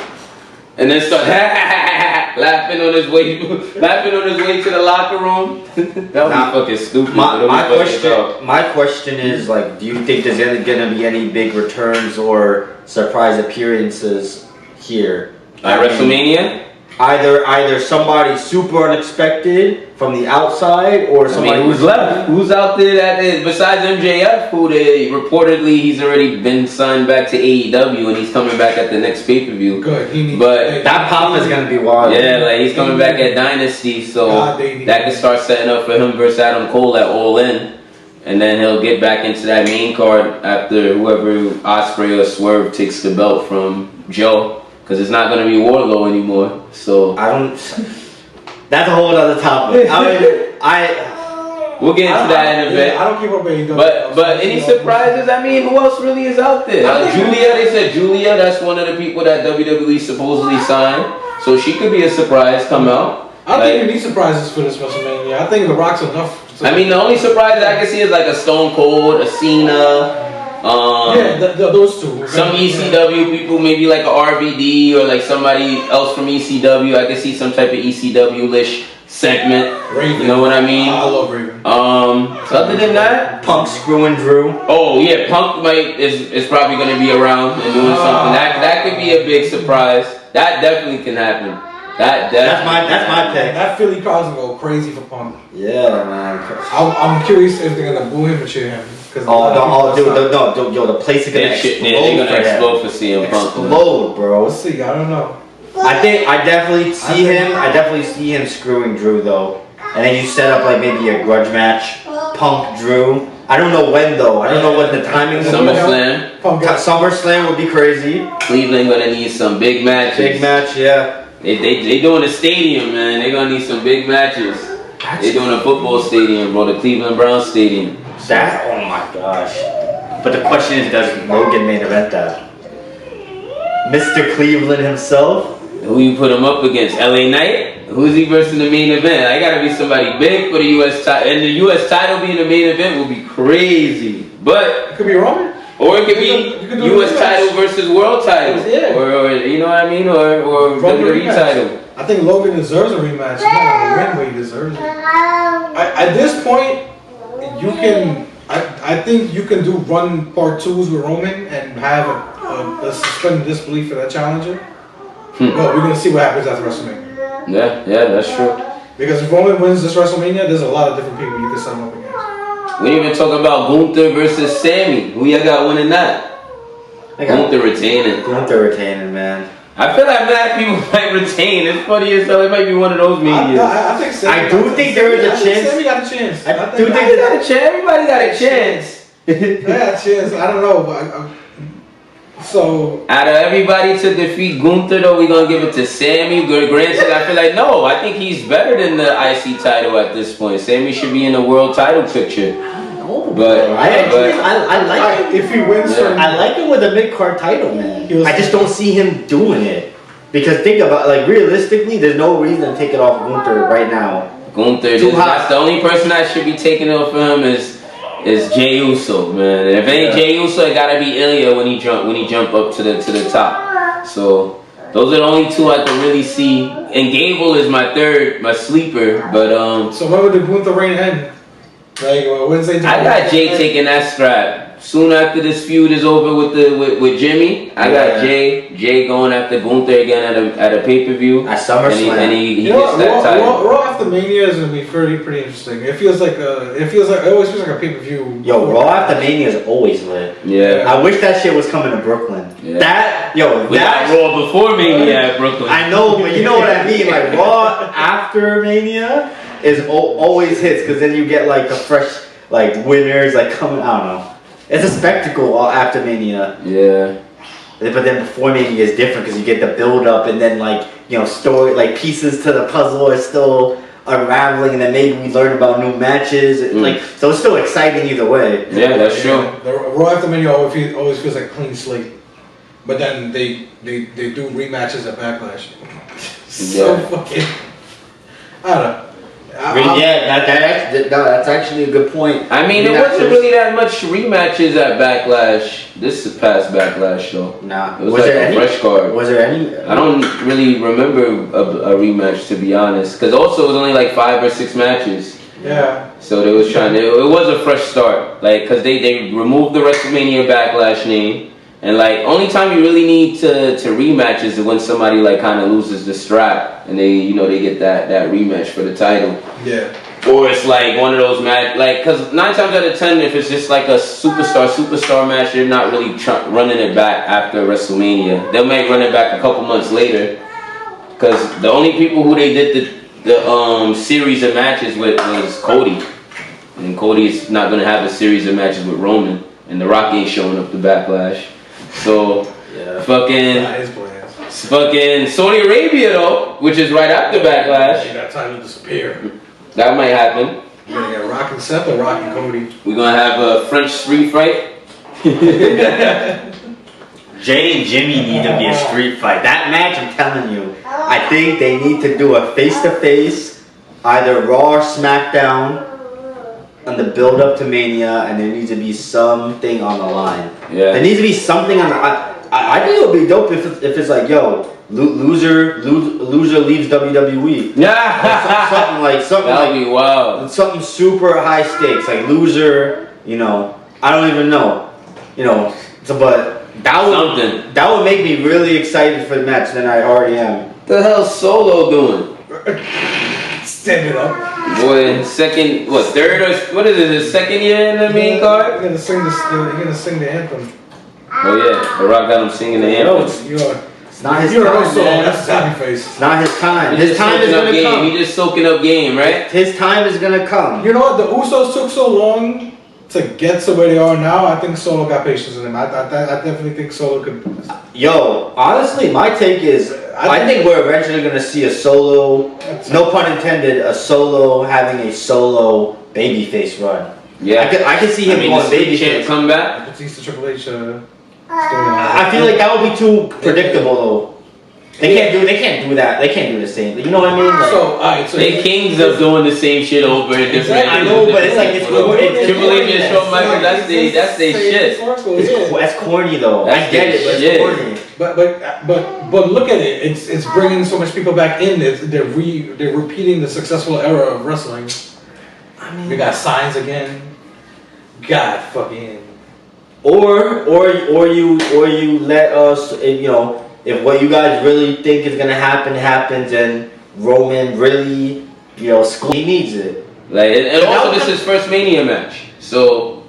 and then starts laughing on his way to the locker room. That would be fucking stupid. My question is, like, do you think there's gonna be any big returns or surprise appearances here at WrestleMania? Either somebody super unexpected from the outside, or somebody who's left? Who's out there that besides MJF? Who reportedly he's already been signed back to AEW and he's coming back at the next pay-per-view. Good. But that pop is gonna be wild. Yeah, like he's coming back at Dynasty, so that can start setting up for him versus Adam Cole at All In, and then he'll get back into that main card after whoever Ospreay or Swerve takes the belt from Joe. Because it's not going to be Wardlow anymore. So that's a whole other topic. We'll get into that in a bit. I don't keep up with AEW. But any surprises? I mean, who else really is out there? Julia, they said Julia. That's one of the people that WWE supposedly signed. So she could be a surprise. Come out. I don't think you need surprises for this WrestleMania. I think The Rock's enough. I mean, the only surprise I can see is like a Stone Cold, a Cena. Those two. Some ECW people, maybe like a RVD or like somebody else from ECW. I can see some type of ECW-ish segment. Raven. You know what I mean? I love Raven. So other than that, Punk screwing Drew. Oh yeah, Punk is probably going to be around and doing something. That could be a big surprise. That definitely can happen. That's my pick. That Philly crowd's gonna go crazy for Punk. Yeah, man. I'm curious if they're gonna boo him or cheer him. No, the place is gonna explode. They're gonna explode for CM Punk. Explode, bro. We'll see. I don't know. I definitely see him screwing Drew though, and then you set up like maybe a grudge match, Punk Drew. I don't know when though. I don't know what the timing will be. SummerSlam. SummerSlam would be crazy. Cleveland gonna need some big matches. Big match, yeah. They doing a stadium, man. They're gonna need some big matches. They're doing a football stadium, bro. The Cleveland Browns stadium. Oh my gosh. But the question is, does Logan main event that? Mr. Cleveland himself? Who you put him up against? LA Knight? Who's he versus the main event? I gotta be somebody big for the US title. And the US title being the main event would be crazy. But it could be Roman. Or it could be US title versus world title. Yeah. Or you know what I mean? Or WWE title. I think Logan deserves a rematch. He's not gonna win, but he deserves it. At this point, you can. I think you can do run part 2s with Roman and have a suspended disbelief for that challenger. Well, we're gonna see what happens after WrestleMania. Yeah, that's true. Because if Roman wins this WrestleMania, there's a lot of different people you can set him up against. We didn't even talk about Gunther versus Sammy. Who y'all got winning that? Gunther retaining, man. I feel like mad people might retain. It's funny as hell. It might be one of those medias. I think Sammy. I do think there is a chance. Sammy got a chance. I do think they got a chance. Everybody got a chance. They got a chance. I don't know, but so out of everybody to defeat Gunther, though, we're gonna give it to Sammy. Granted, I feel like no. I think he's better than the IC title at this point. Sammy should be in the world title picture. But I like it if he wins. Yeah. I like it with a mid-card title, man. I just don't see him doing it. Because think about realistically, there's no reason to take it off Gunther right now. Gunther, that's the only person that should be taking it off him is Jey Uso, man. And if it ain't Jey Uso, it gotta be Ilya when he jump up to the top. So those are the only two I can really see. And Gable is my sleeper. But So when would the Gunther reign end? Wednesday. I got Jay taking that strap. Soon after this feud is over with Jimmy, I got Jay going after Gunther again at a pay-per-view. At SummerSlam. And he gets that title. Raw after Mania is gonna be pretty interesting. It always feels like a pay-per-view. Yo, Raw after Mania is always lit. Yeah. I wish that shit was coming to Brooklyn. Yeah. We got Raw before Mania at Brooklyn. I know, but you know what I mean. Like Raw after Mania is always hits because then you get the fresh winners coming. I don't know. It's a spectacle after Mania. Yeah. But then before Mania is different because you get the build up and then story pieces to the puzzle are still unraveling and then maybe we learn about new matches. So it's still exciting either way. Yeah, that's true. The Raw after Mania always feels like a clean slate. But then they do rematches at Backlash. So fucking I don't know. That's actually a good point. I mean, there wasn't really that much rematches at Backlash. This past Backlash show. Nah. It was a fresh card. Was there any? I don't really remember a rematch, to be honest. Because also it was only 5 or 6 matches. Yeah. So they was it was a fresh start. Because they removed the WrestleMania Backlash name. And like, only time you really need to rematch is when somebody like kind of loses the strap and they they get that rematch for the title. Yeah. Or it's like one of those match, like, because 9 times out of 10, if it's just like a superstar match, they're not really running it back after WrestleMania. They might run it back a couple months later. Because the only people who they did the series of matches with was Cody. And Cody's not going to have a series of matches with Roman. And The Rock ain't showing up to Backlash. So, fucking Saudi Arabia, though, which is right after Backlash. You got time to disappear. That might happen. You're gonna get Rock and Seth or Rock and Cody. We're gonna have a French street fight. Jay and Jimmy need to be a street fight. That match, I'm telling you, I think they need to do a face-to-face, either Raw or SmackDown, on the build-up to Mania, and there needs to be something on the line. Yeah. There needs to be something on the. I think it would be dope if it's like, yo, loser leaves WWE. Yeah. something That would be wild. Something super high stakes, like loser. I don't even know. But that would make me really excited for the match than I already am. The hell's Solo doing? Stand it up. Boy, third or what is it? His second year in the main card? You're gonna sing the anthem. Oh yeah, The Rock got him singing the anthem. It's not his time, man. That's his happy face. It's not his time. His time is gonna come. He just soaking up game, right? His time is gonna come. You know what? The Usos took so long to get to where they are now. I think Solo got patience in him. I definitely think Solo could. Yo, honestly, my take is I think we're eventually gonna see a Solo. No pun intended. A Solo having a solo babyface run. Yeah, I could see him going babyface. Come back. Batista Triple H. I feel like that would be too predictable though. They can't do that. They can't do the same. You know what I mean? Like, So they kings of doing the same shit over and different. I know, but it's like it's Triple H and Shawn Michaels. That's their shit. That's corny though. I get it, but it's corny. But look at it. It's bringing so much people back in. They're repeating the successful era of wrestling. I mean, We got signs again. God fucking. Or you let us, if what you guys really think is gonna happen happens, and Roman really, he needs it. Like, and also this is his first Mania match, so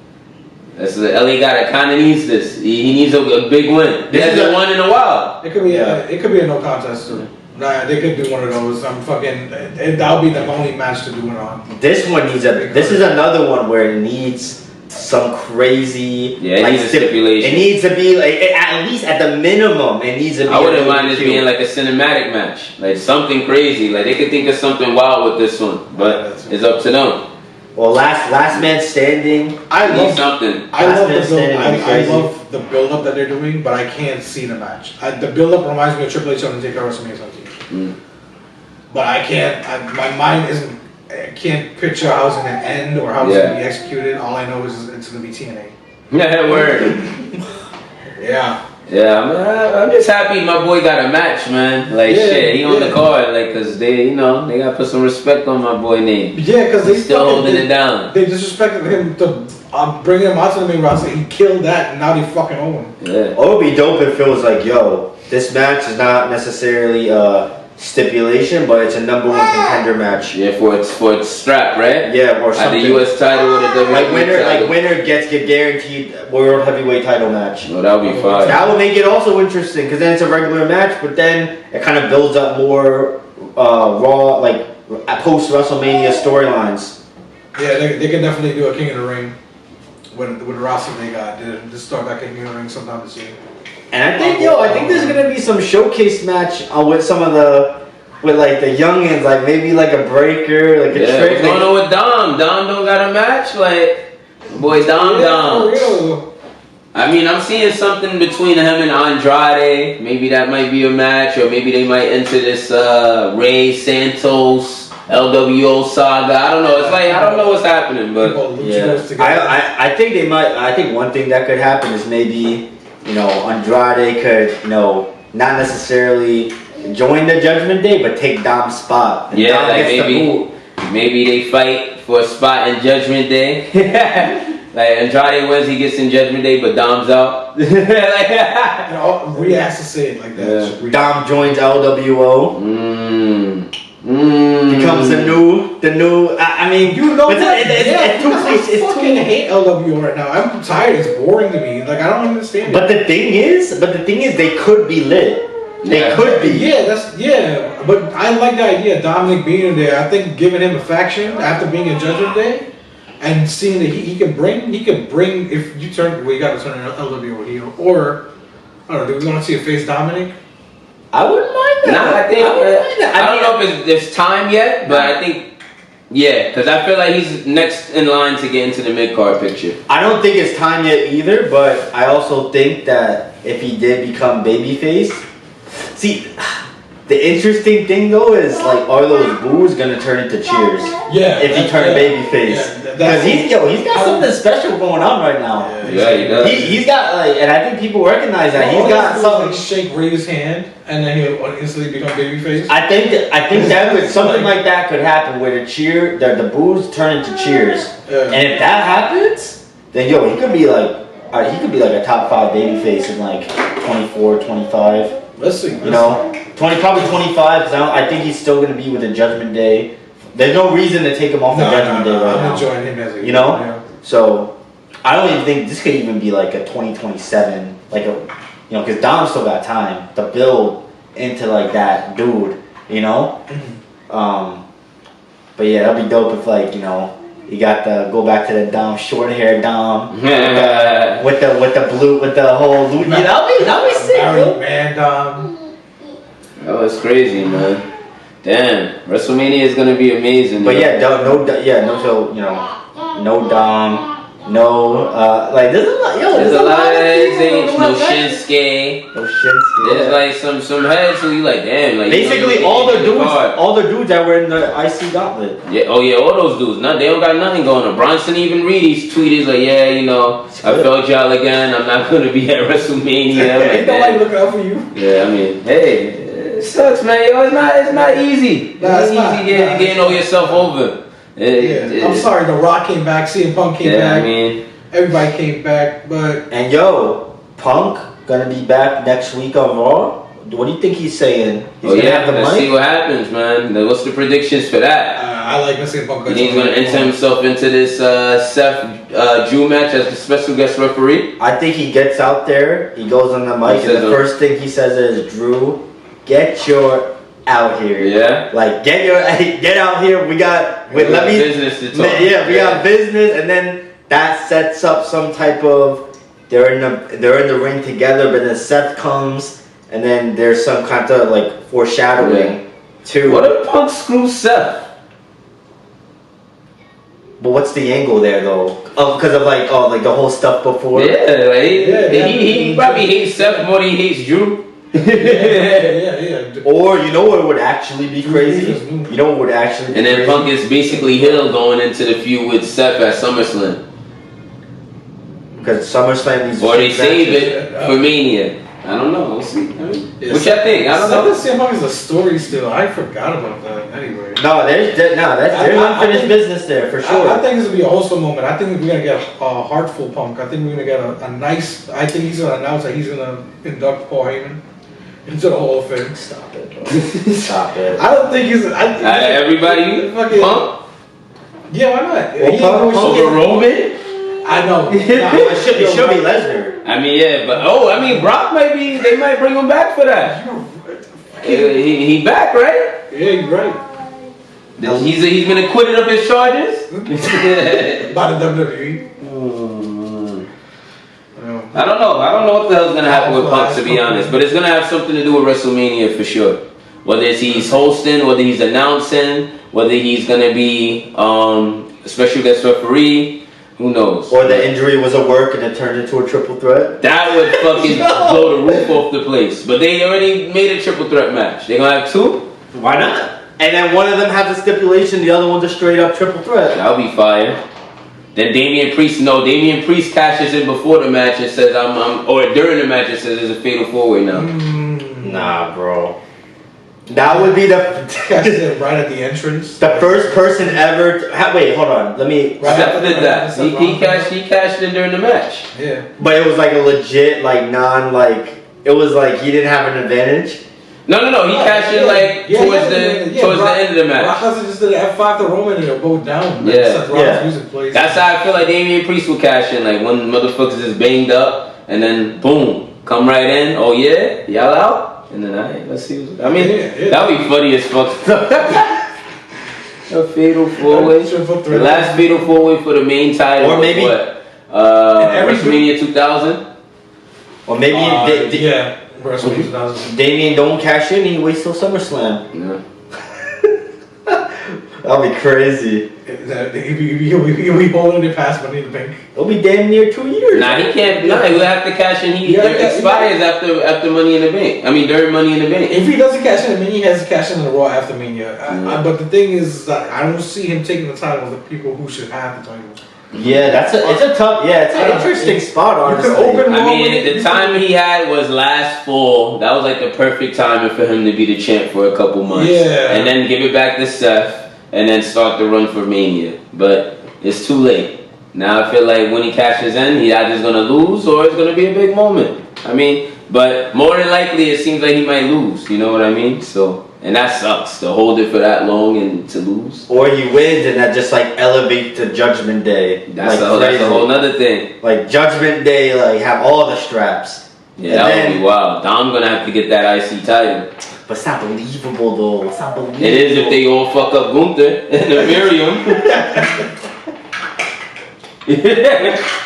that's the LA guy that kind of needs this. He needs a big win. He hasn't won in a while. It could be a no contest too. Nah, they could do one of those. That'll be the only match to do it on. This one needs this is another one where it needs some crazy. Yeah, it needs a stipulation. It needs to be like at least at the minimum. It needs to be. I wouldn't mind this being like a cinematic match, like something crazy. Like they could think of something wild with this one, but it's up to them. Well, last man standing. I love the the build up that they're doing, but I can't see the match. The build up reminds me of Triple H on Takeover WrestleMania 17. But I can't. My mind isn't. I can't picture how it's gonna end or how it's gonna be executed. All I know is it's gonna be TNA. Yeah, word. Yeah. Yeah, I'm just happy my boy got a match, man. Like shit, he on the card, like, cause they gotta put some respect on my boy name. Yeah, cause they still holding it down. They disrespected him to bring him out to the main roster. He killed that, and now they fucking own him. Yeah. It would be dope if it was like, yo, this match is not necessarily stipulation, but it's a #1 contender match. Yeah, for its strap, right? Yeah, or something. At the US title or the WWE title. Winner gets guaranteed world heavyweight title match. Oh, that would be fun. That would make it also interesting, because then it's a regular match, but then it kind of builds up more Raw, like post WrestleMania storylines. Yeah, they can definitely do a King of the Ring with the roster they got. Just start back at King of the Ring sometime this year. And I think there's gonna be some showcase match with some of with like the youngins, like maybe like a breaker, like a trick. What's going on with Dom? Dom don't got a match, like boy Dom. For real. I mean, I'm seeing something between him and Andrade. Maybe that might be a match, or maybe they might enter this Rey Santos LWO saga. I don't know. It's like I don't know what's happening, but I think they might. I think one thing that could happen is maybe. Andrade could, not necessarily join the Judgment Day, but take Dom's spot. And Dom like maybe they fight for a spot in Judgment Day. Like Andrade wins, he gets in Judgment Day, but Dom's out. You know, Rhea has to say it like that. Yeah. Dom joins LWO. Becomes the new. I mean, You know but what? it's too I cliche. It's fucking too. hate LWO right now. I'm tired. It's boring to me. Like I don't understand it. But the thing is, they could be lit. They Yeah. could be. Yeah. But I like the idea of Dominic being there. I think giving him a faction after being in Judgment Day, and seeing that he can bring if you turn you got to turn an LWO heel, or I don't know. Do we want to see a face Dominic? I wouldn't mind that. Nah, I think wouldn't mind that. I don't know if it's time yet, but I think because I feel like he's next in line to get into the mid card picture. I don't think it's time yet either, but I also think that if he did become babyface, see, the interesting thing though is like, are those boos gonna turn into cheers? Yeah. If he turned babyface, Yeah, because he's got something special going on right now. Yeah, he does. He's got like, and I think people recognize that he's got something. like shake Ray's hand, and then he'll instantly become babyface. I think that could, something like that could happen where the boos turn into cheers, and if that happens, then he could be like a top 5 babyface in like 24, 25. Let's see. You know, probably 25 because I think he's still gonna be with the Judgment Day. There's no reason to take him off the Judgment Day right now. I'm enjoying him as a You know, so I don't even think this could even be like a 2027, like because Dom still got time to build into like that dude, you know. But yeah, that'd be dope if like you got the go back to the Dom short hair Dom with the whole loot. That'd be sick. Married man Dom. That was crazy, man. Damn, WrestleMania is gonna be amazing. But yeah, no, no Dom, like there's a lot. There's a lot of heads, people no like that. Shinsuke. No Shinsuke. There's like some heads who you like, damn, like basically all the dudes that were in the IC gauntlet. Yeah, all those dudes. They don't got nothing going on. Bronson even Reed's tweeted like, I felt y'all again. I'm not gonna be at WrestleMania. Ain't nobody looking out for you. Yeah, I mean, hey, it sucks, man. It's not easy. It's not easy getting all yourself over. I'm sorry, The Rock came back, CM Punk came back. I mean, everybody came back, but And Punk gonna be back next week on Raw. What do you think he's saying? He's gonna have the let's mic? see what happens, man. What's the predictions for that? I like CM Punk. You think he's gonna enter himself into this Seth Drew match as the special guest referee? I think he gets out there, he goes on the mic, and the first thing he says is, "Drew, get your out here." Yeah. Like get out here. We got business to talk. Yeah, we got business, and then that sets up some type of they're in the ring together, but then Seth comes, and then there's some kind of like foreshadowing to. What if Punk screws Seth? But what's the angle there though? Oh, because of like the whole stuff before. Yeah, he probably hates Seth more than he hates Drew. Yeah. Or you know what would actually be crazy? You know what would actually be And then crazy? Punk is basically heel going into the feud with Seth at SummerSlam. Because SummerSlam these Or they save it for Mania. I don't know. We'll see. Which I think. I don't know. CM Punk is a story still. I forgot about that anyway. No, there's unfinished business there for sure. I think this will be a wholesome moment. I think we're gonna get a heartful Punk. I think we're gonna get a nice. I think he's gonna announce that he's gonna induct Paul Heyman into the Hall of Fame. Stop it, bro. Stop it. I don't think he's. Everybody, fucking Punk Yeah, why not? Well, Punk over Roman. I know. It should be Lesnar. I mean, yeah, but Brock might be. They might bring him back for that. He back, right? Yeah, you're right. He's been acquitted of his charges. By the WWE. I don't know what the hell's gonna happen with Punk, to be honest, but it's gonna have something to do with WrestleMania for sure. Whether it's he's hosting, whether he's announcing, whether he's gonna be a special guest referee, who knows? Or the injury was a work and it turned into a triple threat. That would fucking blow the roof off the place. But they already made a triple threat match. They gonna have 2? Why not? And then one of them has a stipulation, the other one's a straight up triple threat. That'll be fire. Then Damian Priest cashes in before the match and says or during the match and says it's a fatal 4-way now. Nah, bro. That would be Cashed in right at the entrance. the first person ever. Wait, hold on. Let me. Right. Seth did that. He cashed in during the match. Yeah. But it was like a legit, like non, like it was like he didn't have an advantage. No. He cashed in like towards the end of the match. Brock Lesnar just did an F5 to Roman and they'll go down. Like, Yeah. Seth Rollins' music plays. That's how I feel like Damian Priest will cash in. Like when motherfuckers is banged up and then boom, come right in. Oh yeah, y'all out. And then let's see. I mean, that would be funny as fuck. A fatal four-way. The last fatal four-way for the main title. Or maybe what? WrestleMania 2000. Or maybe yeah. WrestleMania 2000. Damian don't cash in. He waits till SummerSlam. Yeah. That'll be crazy. He'll be holding it past Money in the Bank. It'll be damn near 2 years. Nah, he can't. Nah, he'll have to cash in. He expires after Money in the Bank. I mean, during Money in the Bank. If he doesn't cash in, then he has to cash in the Raw after Mania. But the thing is, I don't see him taking the title of the people who should have the title. Yeah, it's a tough. Yeah, it's an interesting spot. Honestly, I mean, the time he had was last fall. That was like the perfect timing for him to be the champ for a couple months. Yeah. And then give it back to Seth. And then start the run for Mania. But it's too late. Now I feel like when he cashes in, he either's going to lose or it's going to be a big moment. I mean, but more than likely it seems like he might lose. You know what I mean? So, and that sucks to hold it for that long and to lose. Or he wins and that just like elevates to Judgment Day. That's a whole nother thing. Like Judgment Day, like have all the straps. Yeah, that would be wild. I'm going to have to get that IC title. But it's not believable though. It's not believable. It is if they all fuck up Gunther and Miriam.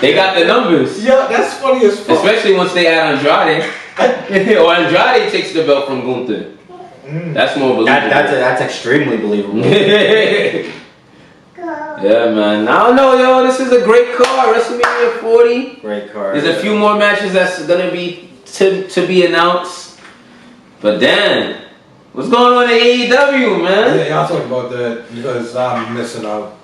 They got the numbers. Yeah, that's funny as fuck. Especially once they add Andrade. Or Andrade takes the belt from Gunther. That's more believable. That's extremely believable. Yeah, man. I don't know, yo. This is a great card. WrestleMania 40. Great card. There's a few more matches that's gonna be to be announced. But damn, what's going on in AEW, man? Yeah, y'all talk about that because I'm missing out.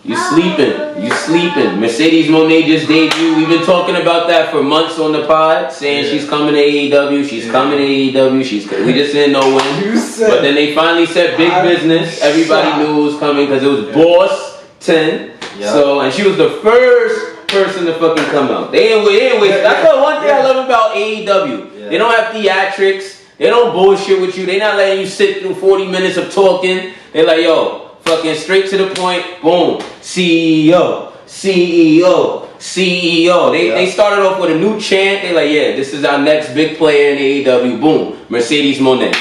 You sleeping. Mercedes Moné just debuted. We've been talking about that for months on the pod, saying she's coming to AEW, she's coming to AEW, we just didn't know when. But then they finally said big business. Everybody knew it was coming because it was Boss 10. Yep. So, and she was the first person to fucking come out. They ain't wait. That's the one thing I love about AEW. Yeah. They don't have theatrics. They don't bullshit with you. They not letting you sit through 40 minutes of talking. They're like, yo, fucking straight to the point. Boom. CEO. They started off with a new chant. They like, yeah, this is our next big player in AEW. Boom. Mercedes Moné.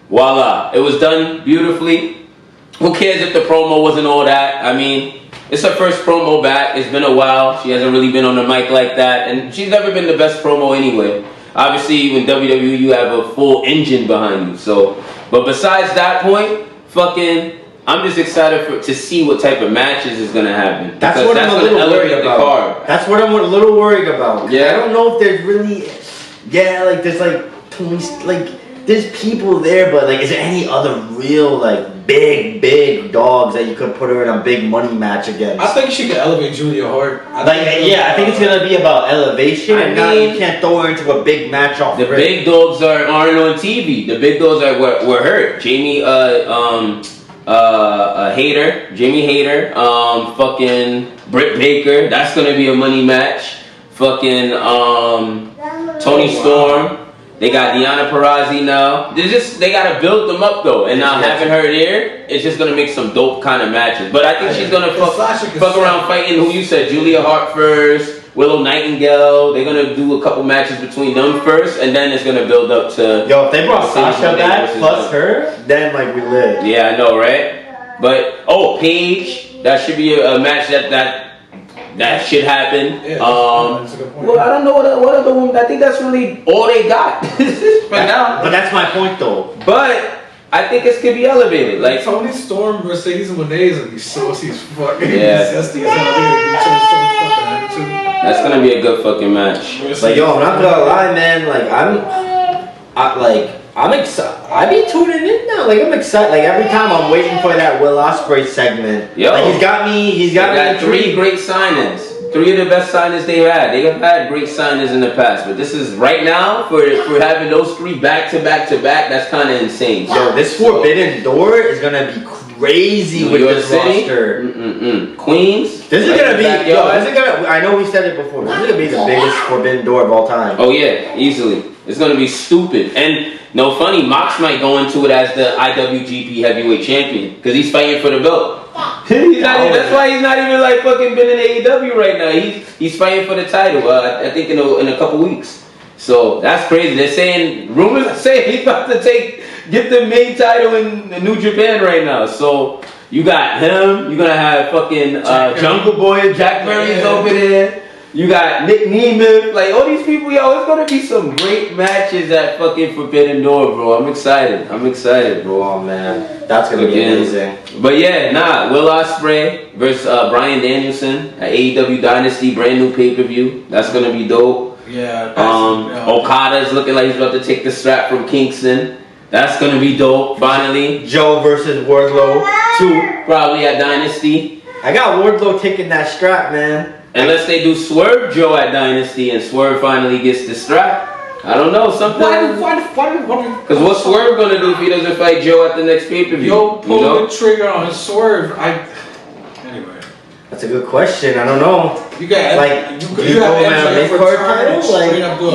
Voila. It was done beautifully. Who cares if the promo wasn't all that? I mean, it's her first promo back. It's been a while. She hasn't really been on the mic like that. And she's never been the best promo anyway. Obviously, when WWE, you have a full engine behind you. So, but besides that point, fucking, I'm just excited to see what type of matches is going to happen. That's what I'm a little worried about. That's what I'm a little worried about. Yeah. I don't know if there's really, like there's there's people there, but like, is there any other real like big dogs that you could put her in a big money match against? I think she could elevate Julia Hart. I think it's gonna be about elevation. You can't throw her into a big match off the big dogs aren't on TV. The big dogs were hurt. Jamie Hayter, fucking Britt Baker. That's gonna be a money match. Fucking Tony Storm. They got Deonna Purrazzo now. They gotta build them up though. And now having her there, it's just gonna make some dope kind of matches. But I think she's gonna fuck around fighting who you said, Julia Hart first, Willow Nightingale. They're gonna do a couple matches between them first, and then it's gonna build up to. Yo, if they brought Sasha back plus her, then like we live. Yeah, I know, right? But Paige, that should be a match that should happen. Yeah, that's a good point. Well, I don't know what other women. I think that's really all they got for now. But that's my point, though. But I think it could be elevated. Like Tony Storm, Mercedes Moné is gonna be saucy as fuck. Yeah. That's gonna be a good fucking match. Like yo, I'm not gonna lie, man. Like I'm excited. I be tuning in now. Like I'm excited. Like every time I'm waiting for that Will Ospreay segment. Yo, like he's got me. He's got 3 great signings. 3 of the best signings they've had. They have had great signings in the past, but this is right now for having those 3 back to back to back. That's kind of insane. Yo, this Forbidden Door is gonna be crazy with this roster. Queens. This is gonna be. Yo, this is gonna. I know we said it before. This is gonna be the biggest Forbidden Door of all time. Oh yeah, easily. It's gonna be stupid. And no funny, Mox might go into it as the IWGP Heavyweight Champion because he's fighting for the belt. That's why he's not even like fucking been in AEW right now. He's fighting for the title. I think in a couple weeks. So that's crazy. They're saying rumors are saying he's about to get the main title in New Japan right now. So you got him. You're gonna have fucking Jungle Boy, Jack Murray's over there. You got Nick Neiman, like all these people, yo. It's gonna be some great matches at fucking Forbidden Door, bro. I'm excited, bro. Oh man, that's gonna be amazing. But yeah, Will Ospreay versus Bryan Danielson at AEW Dynasty, brand new pay-per-view. That's gonna be dope. Yeah. Okada's looking like he's about to take the strap from Kingston. That's gonna be dope. Finally, Joe versus Wardlow 2 probably at Dynasty. I got Wardlow taking that strap, man. Unless they do Swerve Joe at Dynasty and Swerve finally gets the strap. I don't know, something. Because what's Swerve gonna do if he doesn't fight Joe at the next pay-per-view? Yo, pull the trigger on Swerve. Anyway. That's a good question. I don't know. You got like you have MJF for title. Straight up do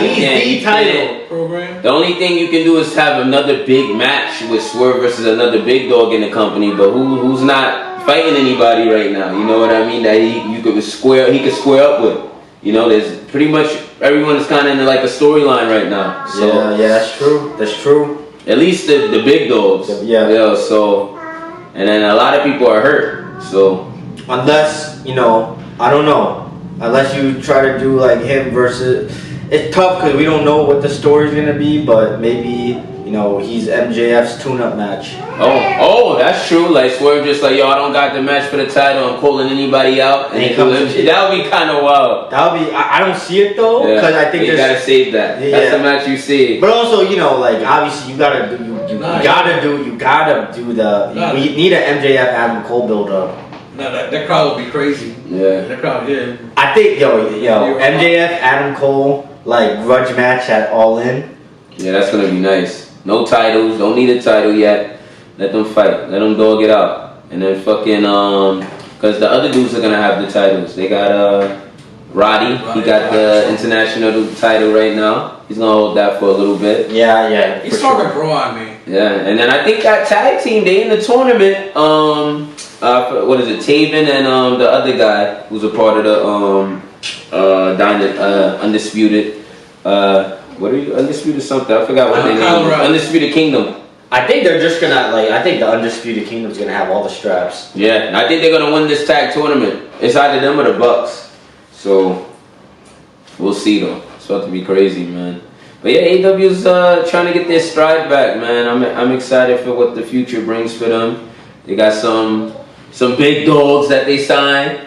he needs the title program. The only thing you can do is have another big match with Swerve versus another big dog in the company, but who's not fighting anybody right now? You know what I mean? That he could square up with. You know, there's pretty much everyone is kind of in like a storyline right now. So yeah, that's true. That's true. At least the big dogs. Yeah. So, and then a lot of people are hurt. So unless I don't know. Unless you try to do like him versus, it's tough because we don't know what the story's gonna be. But maybe he's MJF's tune-up match. Oh, that's true. Like Swerve just like, yo, I don't got the match for the title. I'm calling anybody out. And that would be kind of wild. That would be. I don't see it though because I think you gotta save that. Yeah. That's the match you see. But also, like obviously you gotta do. You gotta do the. We need an MJF Adam Cole build up. No, that crowd would be crazy. Yeah. That crowd, yeah. I think MJF Adam Cole like grudge match at All In. Yeah, that's gonna be nice. No titles, don't need a title yet. Let them fight. Let them dog it out. And then fucking because the other dudes are gonna have the titles. They got Roddy. He got the international title right now. He's gonna hold that for a little bit. Yeah. He's talking pro on me. Yeah, and then I think that tag team, they in the tournament. What is it? Taven and the other guy who's a part of the Undisputed. What are you? Undisputed something. I forgot what they name is. Undisputed Kingdom. I think they're just gonna I think the Undisputed Kingdom's gonna have all the straps. Yeah, I think they're gonna win this tag tournament. It's either them or the Bucks. So we'll see though. It's about to be crazy, man. But yeah, AEW's trying to get their stride back, man. I'm excited for what the future brings for them. They got some big dogs that they signed.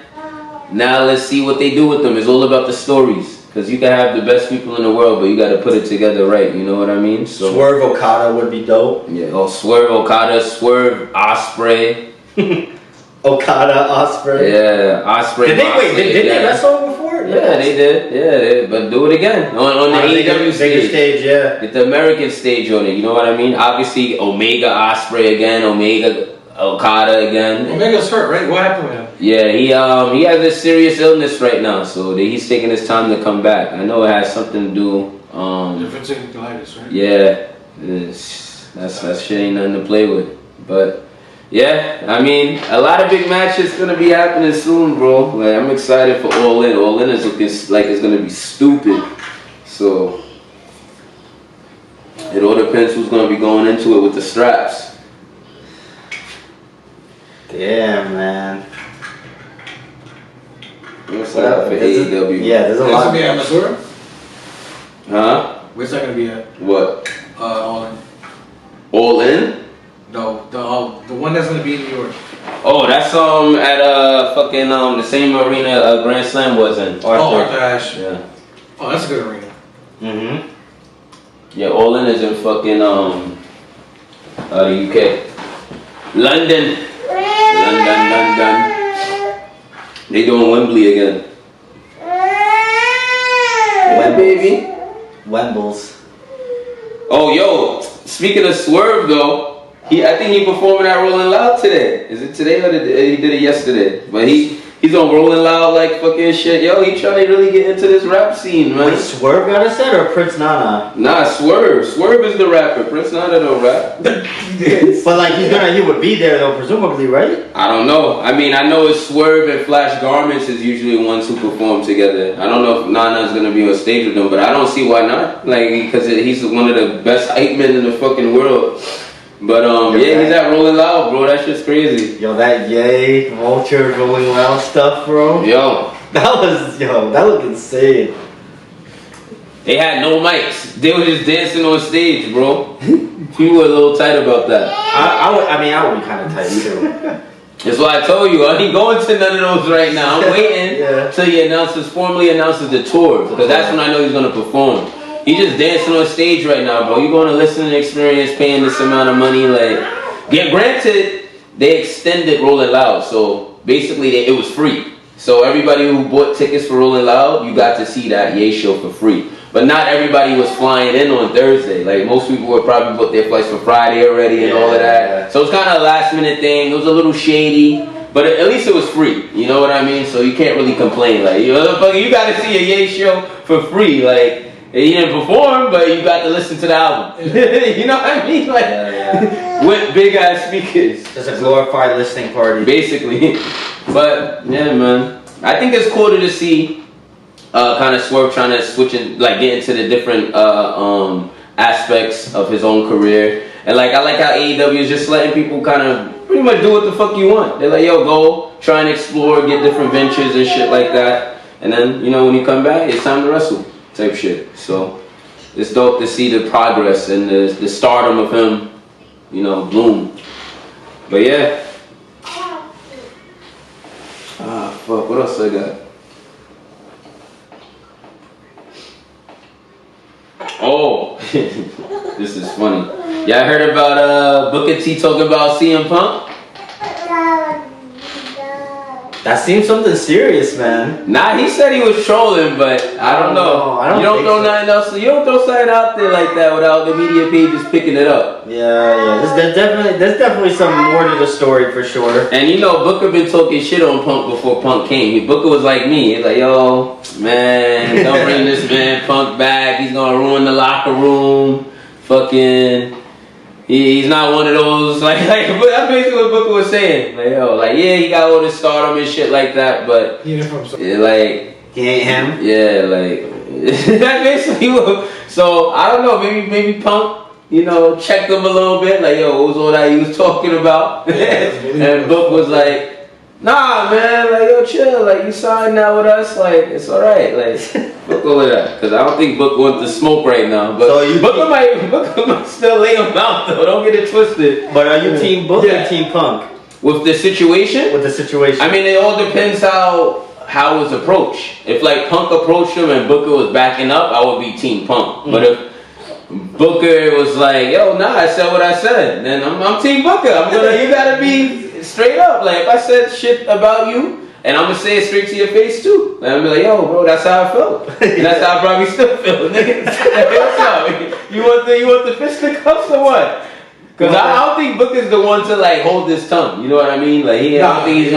Now let's see what they do with them. It's all about the stories. Because you can have the best people in the world, but you got to put it together right. You know what I mean? So, Swerve Okada would be dope. Yeah. Oh, Swerve Okada, Swerve Ospreay. Okada Ospreay. Yeah, Ospreay. Did they wrestle before? Yeah, they did. Yeah, but do it again on the AEW stage. Yeah. Get the American stage on it. You know what I mean? Obviously, Omega Ospreay again. Omega Okada again. Omega's hurt, right? What happened with him? Yeah, he has a serious illness right now, so he's taking his time to come back. I know it has something to do. Diverticulitis, right? Yeah, that shit ain't nothing to play with. But yeah, I mean, a lot of big matches gonna be happening soon, bro. Like, I'm excited for All In. All In is looking like it's gonna be stupid. So it all depends who's gonna be going into it with the straps. Damn, man. What's that for AEW? Yeah, there's a lot. That's gonna be at Missouri? Huh? Where's that gonna be at? What? All In. All In? No, the one that's gonna be in New York. Oh, that's at fucking the same arena Grand Slam was in. Arthur Ashe. Yeah. Oh, that's a good arena. Mm-hmm. Yeah, All In is in fucking the UK. London. They doing Wembley again. When Baby. Wembles. Oh, yo. Speaking of Swerve, though, I think he performing at Rolling Loud today. Is it today or he did it yesterday? But he's on Rolling Loud like fucking shit. Yo, he trying to really get into this rap scene, man. Wait, Swerve got a set or Prince Nana? Nah, Swerve. Swerve is the rapper. Prince Nana don't rap. But like he would be there though, presumably, right? I don't know. I mean, I know it's Swerve and Flash Garments is usually ones who perform together. I don't know if Nana's gonna be on stage with them, but I don't see why not. Like, because he's one of the best hype men in the fucking world. But yeah, he's at Rolling Loud, bro. That shit's crazy. Yo, that Yay, Vulture, Rolling Loud stuff, bro. Yo, that looked insane. they had no mics. They were just dancing on stage, bro. People were a little tight about that. I would be kind of tight too. That's why I told you, I ain't going to none of those right now. I'm waiting till he formally announces the tour, because that's when I know he's gonna perform. He's just dancing on stage right now, bro. You're going to listen and experience paying this amount of money. Like, granted, they extended Rolling Loud, so basically it was free. So everybody who bought tickets for Rolling Loud, you got to see that Ye show for free. But not everybody was flying in on Thursday. Like, most people would probably book their flights for Friday already and all of that. So it's kind of a last minute thing. It was a little shady, but at least it was free. You know what I mean? So you can't really complain. Like, you got to see a Ye show for free. Like, he didn't perform, but you got to listen to the album. You know what I mean? Like, with big ass speakers. Just a glorified listening party. Basically. But, yeah, man. I think it's cool to just see kind of Swerve trying to switch and like get into the different aspects of his own career. And like, I like how AEW is just letting people kind of pretty much do what the fuck you want. They're like, yo, go, try and explore, get different ventures and shit like that. And then, you know, when you come back, it's time to wrestle. Type shit. So it's dope to see the progress and the stardom of him, you know, bloom. But yeah. Fuck, what else I got? Oh, this is funny. Y'all heard about Booker T talking about CM Punk? That seems something serious, man. Nah, he said he was trolling, but I don't know. You don't throw nothing else. You don't throw something out there like that without the media pages picking it up. Yeah. There's definitely some more to the story for sure. And you know, Booker been talking shit on Punk before Punk came. Booker was like me. He's like, yo, man, don't bring this man Punk back. He's gonna ruin the locker room. Fucking. He's not one of those, like that's basically what Booker was saying. Like, yo, like, yeah, he got all this stardom and shit like that, but, He like, he ain't him? Yeah, like, that's basically what, so, I don't know, maybe Punk, you know, checked him a little bit, like, yo, what was all that he was talking about? And Book was like, nah, man, like, yo, chill, like, you signed now with us, like, it's alright, like, Book over that, because I don't think Book wants to smoke right now, but so Booker might still lay him out, though, don't get it twisted. But are you Team Book or Team Punk? With the situation? With the situation. I mean, it all depends how it was approached. If, like, Punk approached him and Booker was backing up, I would be Team Punk, but if Booker was like, yo, nah, I said what I said, then I'm Team Booker. You gotta be straight up. Like, if I said shit about you, and I'm gonna say it straight to your face too. And I'm be like, yo, bro, that's how I felt. And that's how I probably still feel, nigga. What's up? You want the fisticuffs or what? Because I don't think Booker's the one to like hold his tongue. You know what I mean? Like, I don't think he's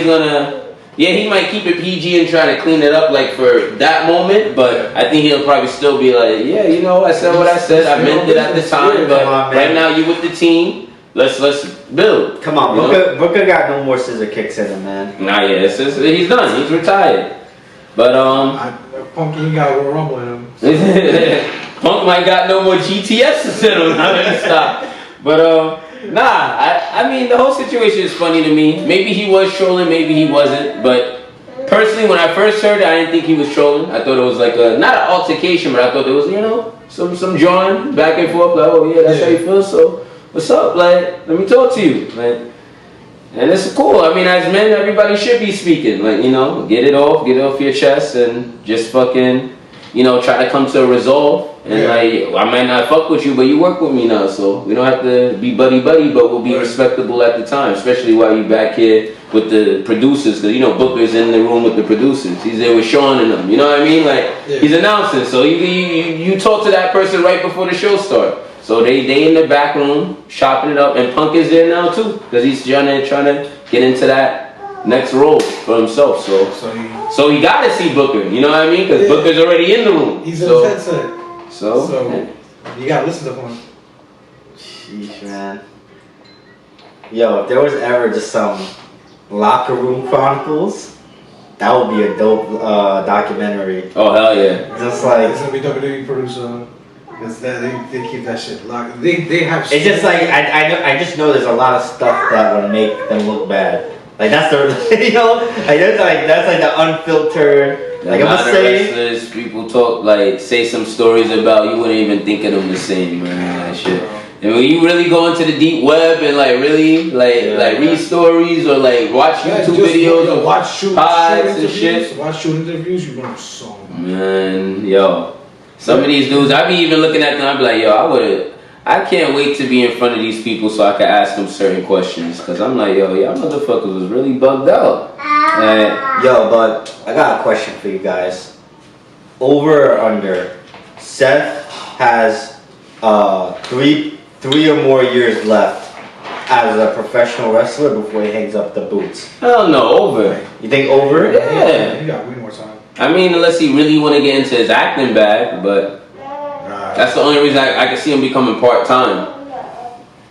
gonna. Yeah, he might keep it PG and try to clean it up like for that moment, but I think he'll probably still be like, yeah, you know, I said what I said. I meant it at the time, but right now you with the team. Let's build. Come on, Booker got no more scissor kicks in him, man. Nah, yeah, he's done. He's retired. But Punk, you got a little rumble in him. Punk might got no more GTS in him. I'm gonna stop. But nah, I mean the whole situation is funny to me. Maybe he was trolling, maybe he wasn't. But personally, when I first heard it, I didn't think he was trolling. I thought it was like not an altercation, but I thought there was some drawing back and forth. Like, oh yeah, that's how you feel. So. What's up? Like, let me talk to you. Like, and it's cool. I mean, as men, everybody should be speaking. Like, get it off your chest, and just fucking, try to come to a resolve. And like, I might not fuck with you, but you work with me now, so we don't have to be buddy-buddy, but we'll be respectable at the time, especially while you back here with the producers, because you know Booker's in the room with the producers. He's there with Sean and them, you know what I mean? Like, he's announcing, so you talk to that person right before the show starts. So they in the back room, chopping it up, and Punk is there now too, because he's trying to get into that next role for himself. So he got to see Booker, you know what I mean? Because Booker's already in the room. He's in his headset. So you gotta listen to him. Sheesh, man. Yo, if there was ever just some locker room chronicles, that would be a dope documentary. Oh hell yeah! Just like it's gonna be WWE producer. They keep that shit locked. They have. It's just like I just know there's a lot of stuff that would make them look bad. Like that's the like that's like the unfiltered. Like I'm gonna say, wrestlers, people talk say some stories about you wouldn't even think of them the same, man. That shit. And when you really go into the deep web and really read stories or watch YouTube videos or watch shoot and shit. Watch shoot interviews, you learn so much. Man, yo, some of these dudes, I be even looking at them. I be like, yo, I can't wait to be in front of these people so I can ask them certain questions. Cause I'm like, yo, y'all motherfuckers was really bugged out. Yo, but I got a question for you guys. Over or under, Seth has 3 or more years left as a professional wrestler before he hangs up the boots. Hell no, over. You think over? Yeah. He got way more time. I mean, unless he really want to get into his acting bag, but that's the only reason I can see him becoming part-time.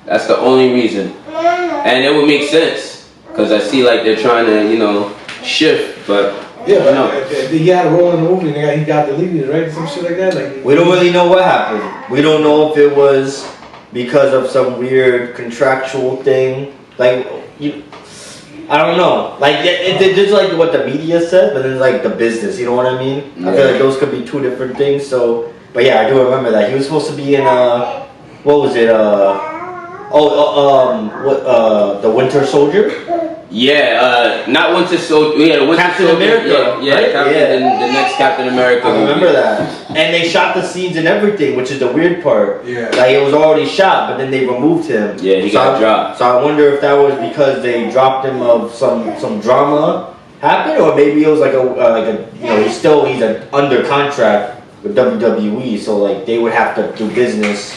That's the only reason. And it would make sense, because I see they're trying to, shift, but he had a role in the movie and he got deleted, right? Some shit like that. We don't really know what happened. We don't know if it was because of some weird contractual thing. I don't know. It's just like what the media said, but then the business. You know what I mean? Yeah. I feel like those could be two different things. So, but yeah, I do remember that he was supposed to be in what was it? The Winter Soldier. Yeah, not Winter Soldier. Yeah, Winter Captain Soldier. America. Yeah, right? The next Captain America. I remember that. And they shot the scenes and everything, which is the weird part. Yeah. It was already shot, but then they removed him. Yeah, he got dropped. So I wonder if that was because they dropped him of some drama happened, or maybe it was he's under contract with WWE, so they would have to do business.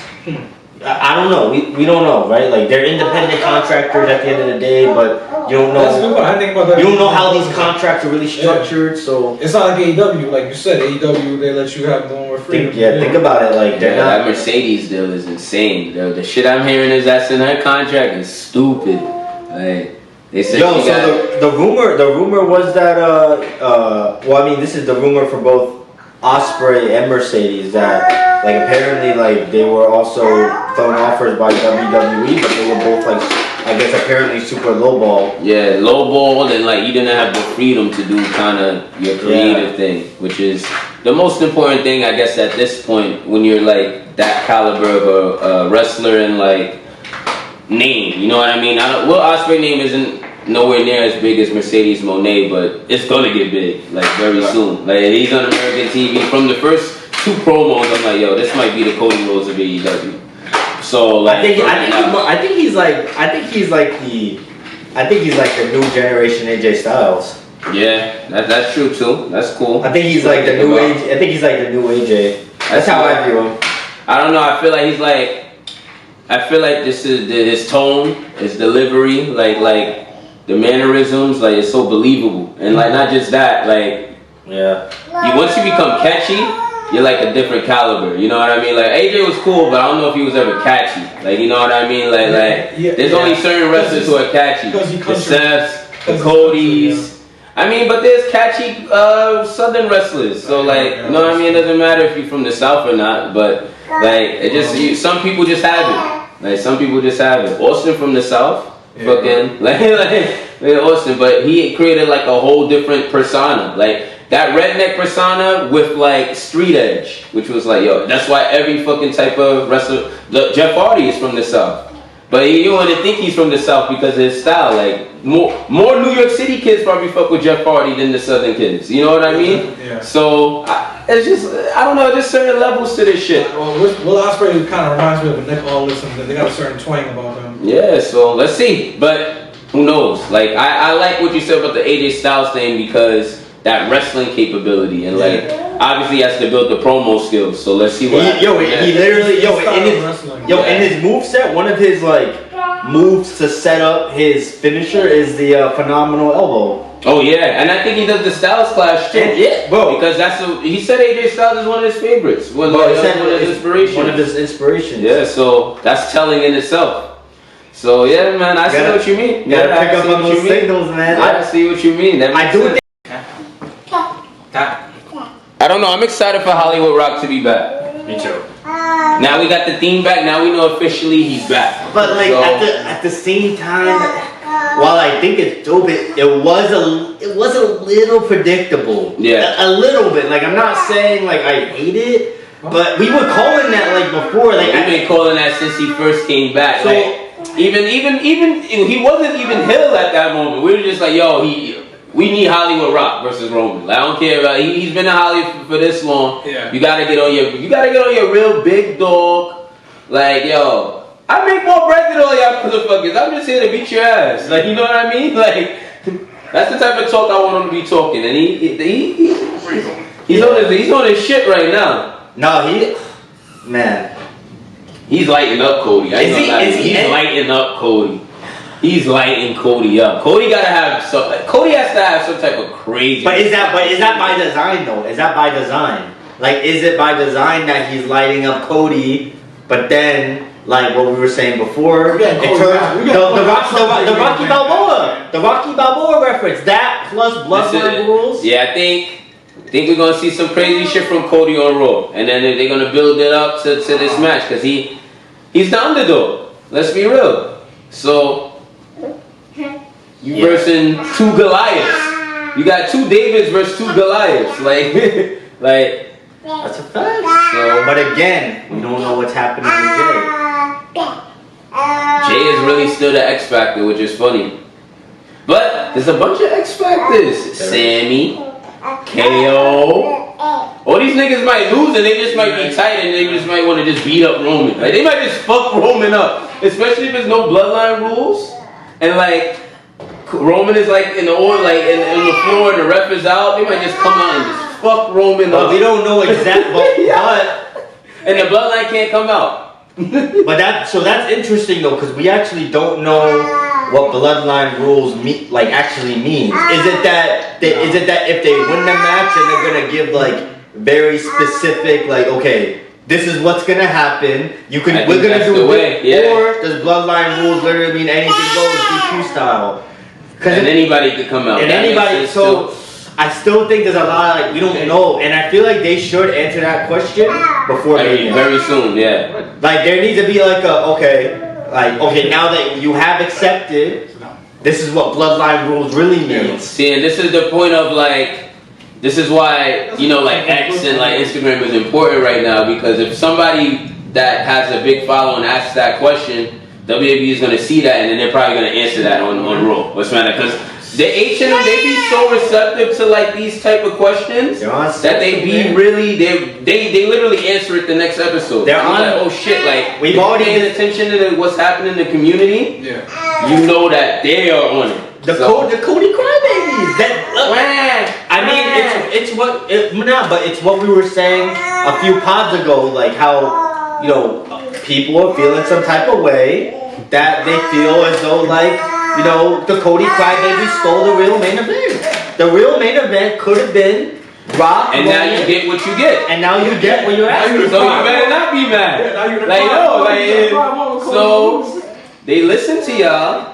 I don't know. We don't know, right? They're independent contractors at the end of the day, but you don't know. That's a good one. I think about that. You don't know how these contracts are really structured, so it's not like AEW, like you said. AEW, they let you have more freedom. Think about it. That Mercedes deal is insane. The shit I'm hearing is that's in her contract is stupid. They said the rumor was that this is the rumor for both Ospreay and Mercedes that apparently they were also thrown offers by WWE, but they were both apparently super lowball. Yeah, lowball, and you didn't have the freedom to do kind of your creative thing, which is the most important thing, I guess, at this point when you're that caliber of a wrestler and name. You know what I mean? Will Ospreay name isn't nowhere near as big as Mercedes Moné, but it's gonna get big very soon. He's on American TV. From the first 2 promos, I'm like, yo, this might be the Cody Rhodes of AEW. So I think he's the new generation AJ Styles. Yeah, that's true too. That's cool. I think he's the new age. I think he's the new AJ. That's how I view him. I don't know. I feel like he's I feel like this is his tone, his delivery, the mannerisms, it's so believable, and not just that, once you become catchy, you're a different caliber. You know what I mean? AJ was cool, but I don't know if he was ever catchy. You know what I mean? There's only certain wrestlers who are catchy. The Seths, the Codys. I mean, but there's catchy Southern wrestlers. So you know what I mean? It doesn't matter if you're from the South or not, but it just some people just have it. Some people just have it. Austin from the South. Fucking Austin, but he created a whole different persona, that redneck persona with street edge, which was yo. That's why every fucking type of wrestler. Jeff Hardy is from the South. But you wouldn't think he's from the South because of his style. Like more New York City kids probably fuck with Jeff Hardy than the Southern kids. You know what I mean? Yeah. So it's just I don't know, just certain levels to this shit. Well, Will Ospreay kind of reminds me of Nick Aldis, and they got a certain twang about them. Yeah. So let's see, but who knows? Like I like what you said about the AJ Styles thing because that wrestling capability and like obviously he has to build the promo skills. So let's see what. He literally in his moveset, one of his like moves to set up his finisher is the phenomenal elbow. Oh yeah, and I think he does the Styles Clash too. Yeah, bro. Because he said AJ Styles is one of his favorites. One of his inspirations. One of his inspirations. Yeah, so that's telling in itself. So yeah, man, I see what you mean. You gotta pick up on those signals, man. Yeah, I see what you mean. I do think. I don't know. I'm excited for Hollywood Rock to be back. Me too. Now we got the theme back. Now we know officially he's back. But like at the same time, while I think it's dope, it was a little predictable. Yeah, a little bit. Like I'm not saying like I hate it, but we were calling that like before. Like we've been calling that since he first came back. So, like, even he wasn't even Hill at that moment. We were just like, yo, we need Hollywood Rock versus Roman. Like, I don't care about he's been in Hollywood for this long. Yeah. You gotta get on your real big dog. Like, yo, I make more bread than all y'all motherfuckers. I'm just here to beat your ass. Like, you know what I mean? Like, that's the type of talk I want him to be talking. And he's on his shit right now. No, man. He's lighting up Cody. He's lighting up Cody. He's lighting Cody up. Cody has to have some type of crazy. But is that by design though? Is that by design? Like, is it by design that he's lighting up Cody? But then, like what we were saying before, the Rocky Balboa reference. That plus Bloodline rules. Yeah, I think we're gonna see some crazy shit from Cody on Raw, and then they're gonna build it up to this match because he's the underdog. Let's be real. So. You versing two Goliaths. You got two Davids versus two Goliaths. Like that's a fact. So, but again, we don't know what's happening with Jay. Jay is really still the X Factor, which is funny. But there's a bunch of X Factors. Sammy, KO. All these niggas might lose and they just might be tight and they just might want to just beat up Roman. Like they might just fuck Roman up. Especially if there's no bloodline rules. And like Roman is like in the floor and the ref is out, they might just come out and just fuck Roman up. We don't know exactly, but and the bloodline can't come out. But that's interesting though, because we actually don't know what bloodline rules actually means. Is it that if they win the match and they're gonna give like very specific okay, this is what's gonna happen. We're gonna do it, or does bloodline rules literally mean anything goes DQ style? And anybody could come out. And anybody. So I still think there's a lot we don't know, and I feel like they should answer that question before very soon. Yeah. Like there needs to be okay, now that you have accepted, this is what bloodline rules really means. See, and this is the point of this is why, X and Instagram is important right now, because if somebody that has a big following asks that question, WWE is going to see that and then they're probably going to answer that on Raw. What's matter? Because the H&M, they be so receptive to these type of questions that they be really, they literally answer it the next episode. They're on oh shit, we've already paying attention to what's happening in the community. Yeah. You know that they are on it. The Cody Crybabies. It's what we were saying a few pods ago, how people are feeling some type of way that they feel as though the Cody Crybaby stole the real main event. The real main event could have been Rock. And now you get what you get. And now you get what you're asking. So you better not be mad. So they listen to y'all.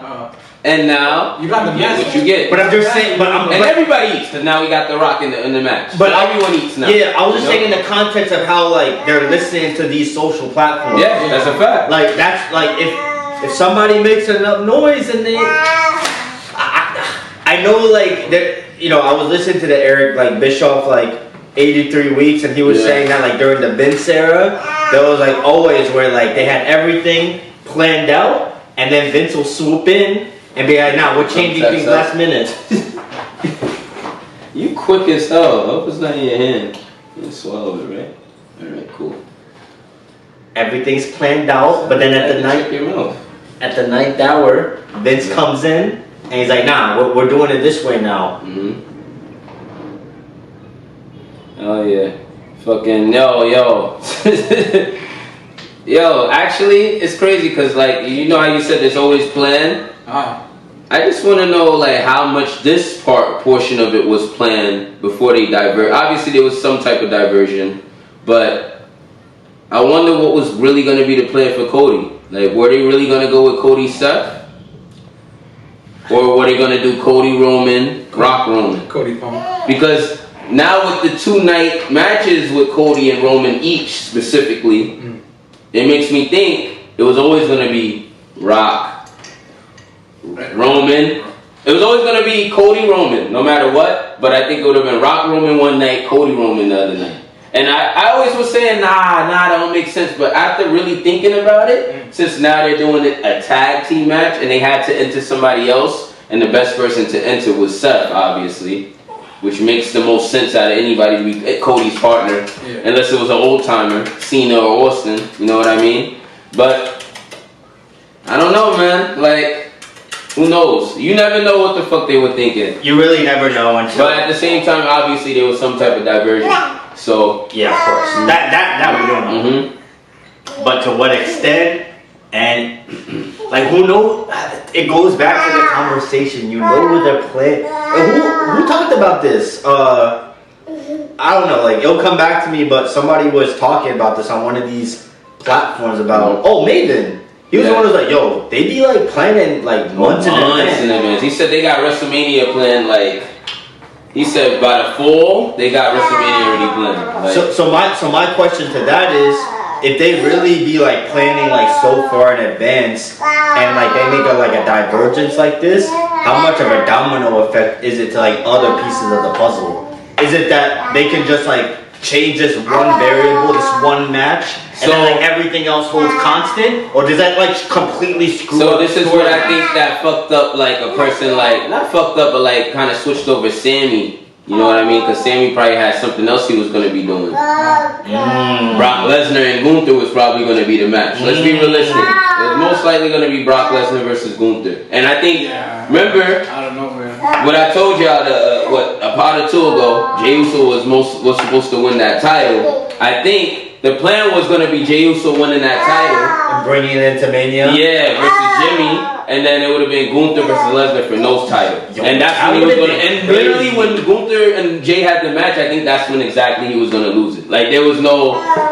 And now you got what you get. But I'm just saying. And everybody eats, because now we got The Rock in the match. But everyone eats now. Yeah, I was just saying in the context of how they're listening to these social platforms. Yeah, that's a fact. That's if somebody makes enough noise and they, I know I was listening to the Eric Bischoff 83 weeks, and he was saying that during the Vince era, there was always where they had everything planned out. and then Vince will swoop in and be like, "Nah, we're changing things last minute." You quick as hell. I hope it's not in your hand. You swallow it, right? Alright, cool. Everything's planned out, but then at the ninth hour, Vince comes in and he's like, "Nah, we're doing it this way now." Oh yeah, fucking yo. Yo, actually, it's crazy because like you know how you said there's always planned. I just want to know like how much this portion of it was planned before they divert. Obviously, there was some type of diversion, but I wonder what was really going to be the plan for Cody. Like, were they really going to go with Cody Seth, or were they going to do Cody Roman, Rock Roman? Cody Punk. Because now with the 2-night matches with Cody and Roman each specifically, it makes me think it was always going to be Rock, Roman. It was always going to be Cody Roman, no matter what. But I think it would have been Rock Roman one night, Cody Roman the other night. And I always was saying, nah, that don't make sense. But after really thinking about it, since now they're doing a tag team match and they had to enter somebody else, and the best person to enter was Seth, obviously. Which makes the most sense out of anybody to be Cody's partner. Yeah. Unless it was an old timer, Cena or Austin, you know what I mean? But, I don't know, man. Like, who knows? You never know what the fuck they were thinking. You really never know until... But at the same time, obviously, there was some type of diversion. So... Yeah, of course. That we don't know. But to what extent? And, like, who knows? It goes back to the conversation. You know where they're playing. Who talked about this? I don't know. Like, it'll come back to me, but somebody was talking about this on one of these platforms about, Maven. He was the one who was like, yo, they be, like, planning, like, months in advance. He said they got WrestleMania planned, like, he said by the fall, they got WrestleMania already planned. Like, So my question to that is, if they really be like planning like so far in advance and like they make a divergence like this, how much of a domino effect is it to like other pieces of the puzzle? Is it that they can just like change this one variable, this one match, and then like everything else holds constant? Or does that like completely screw up? So this is what I think that fucked up like a person like, not fucked up but like kind of switched over Sammy. You know what I mean? Because Sammy probably had something else he was going to be doing. Brock Lesnar and Gunther was probably going to be the match. Let's be realistic. It was most likely going to be Brock Lesnar versus Gunther. And I think, remember, I don't know, man. what I told y'all, a part or two ago, Jey Uso was supposed to win that title. I think the plan was going to be Jey Uso winning that title. And bringing it into Mania? Yeah, versus Jimmy. And then it would have been Gunther versus Lesnar for no title. And that's when he was going to... And literally when Gunther and Jay had the match, I think that's when exactly he was going to lose it. Like there was no...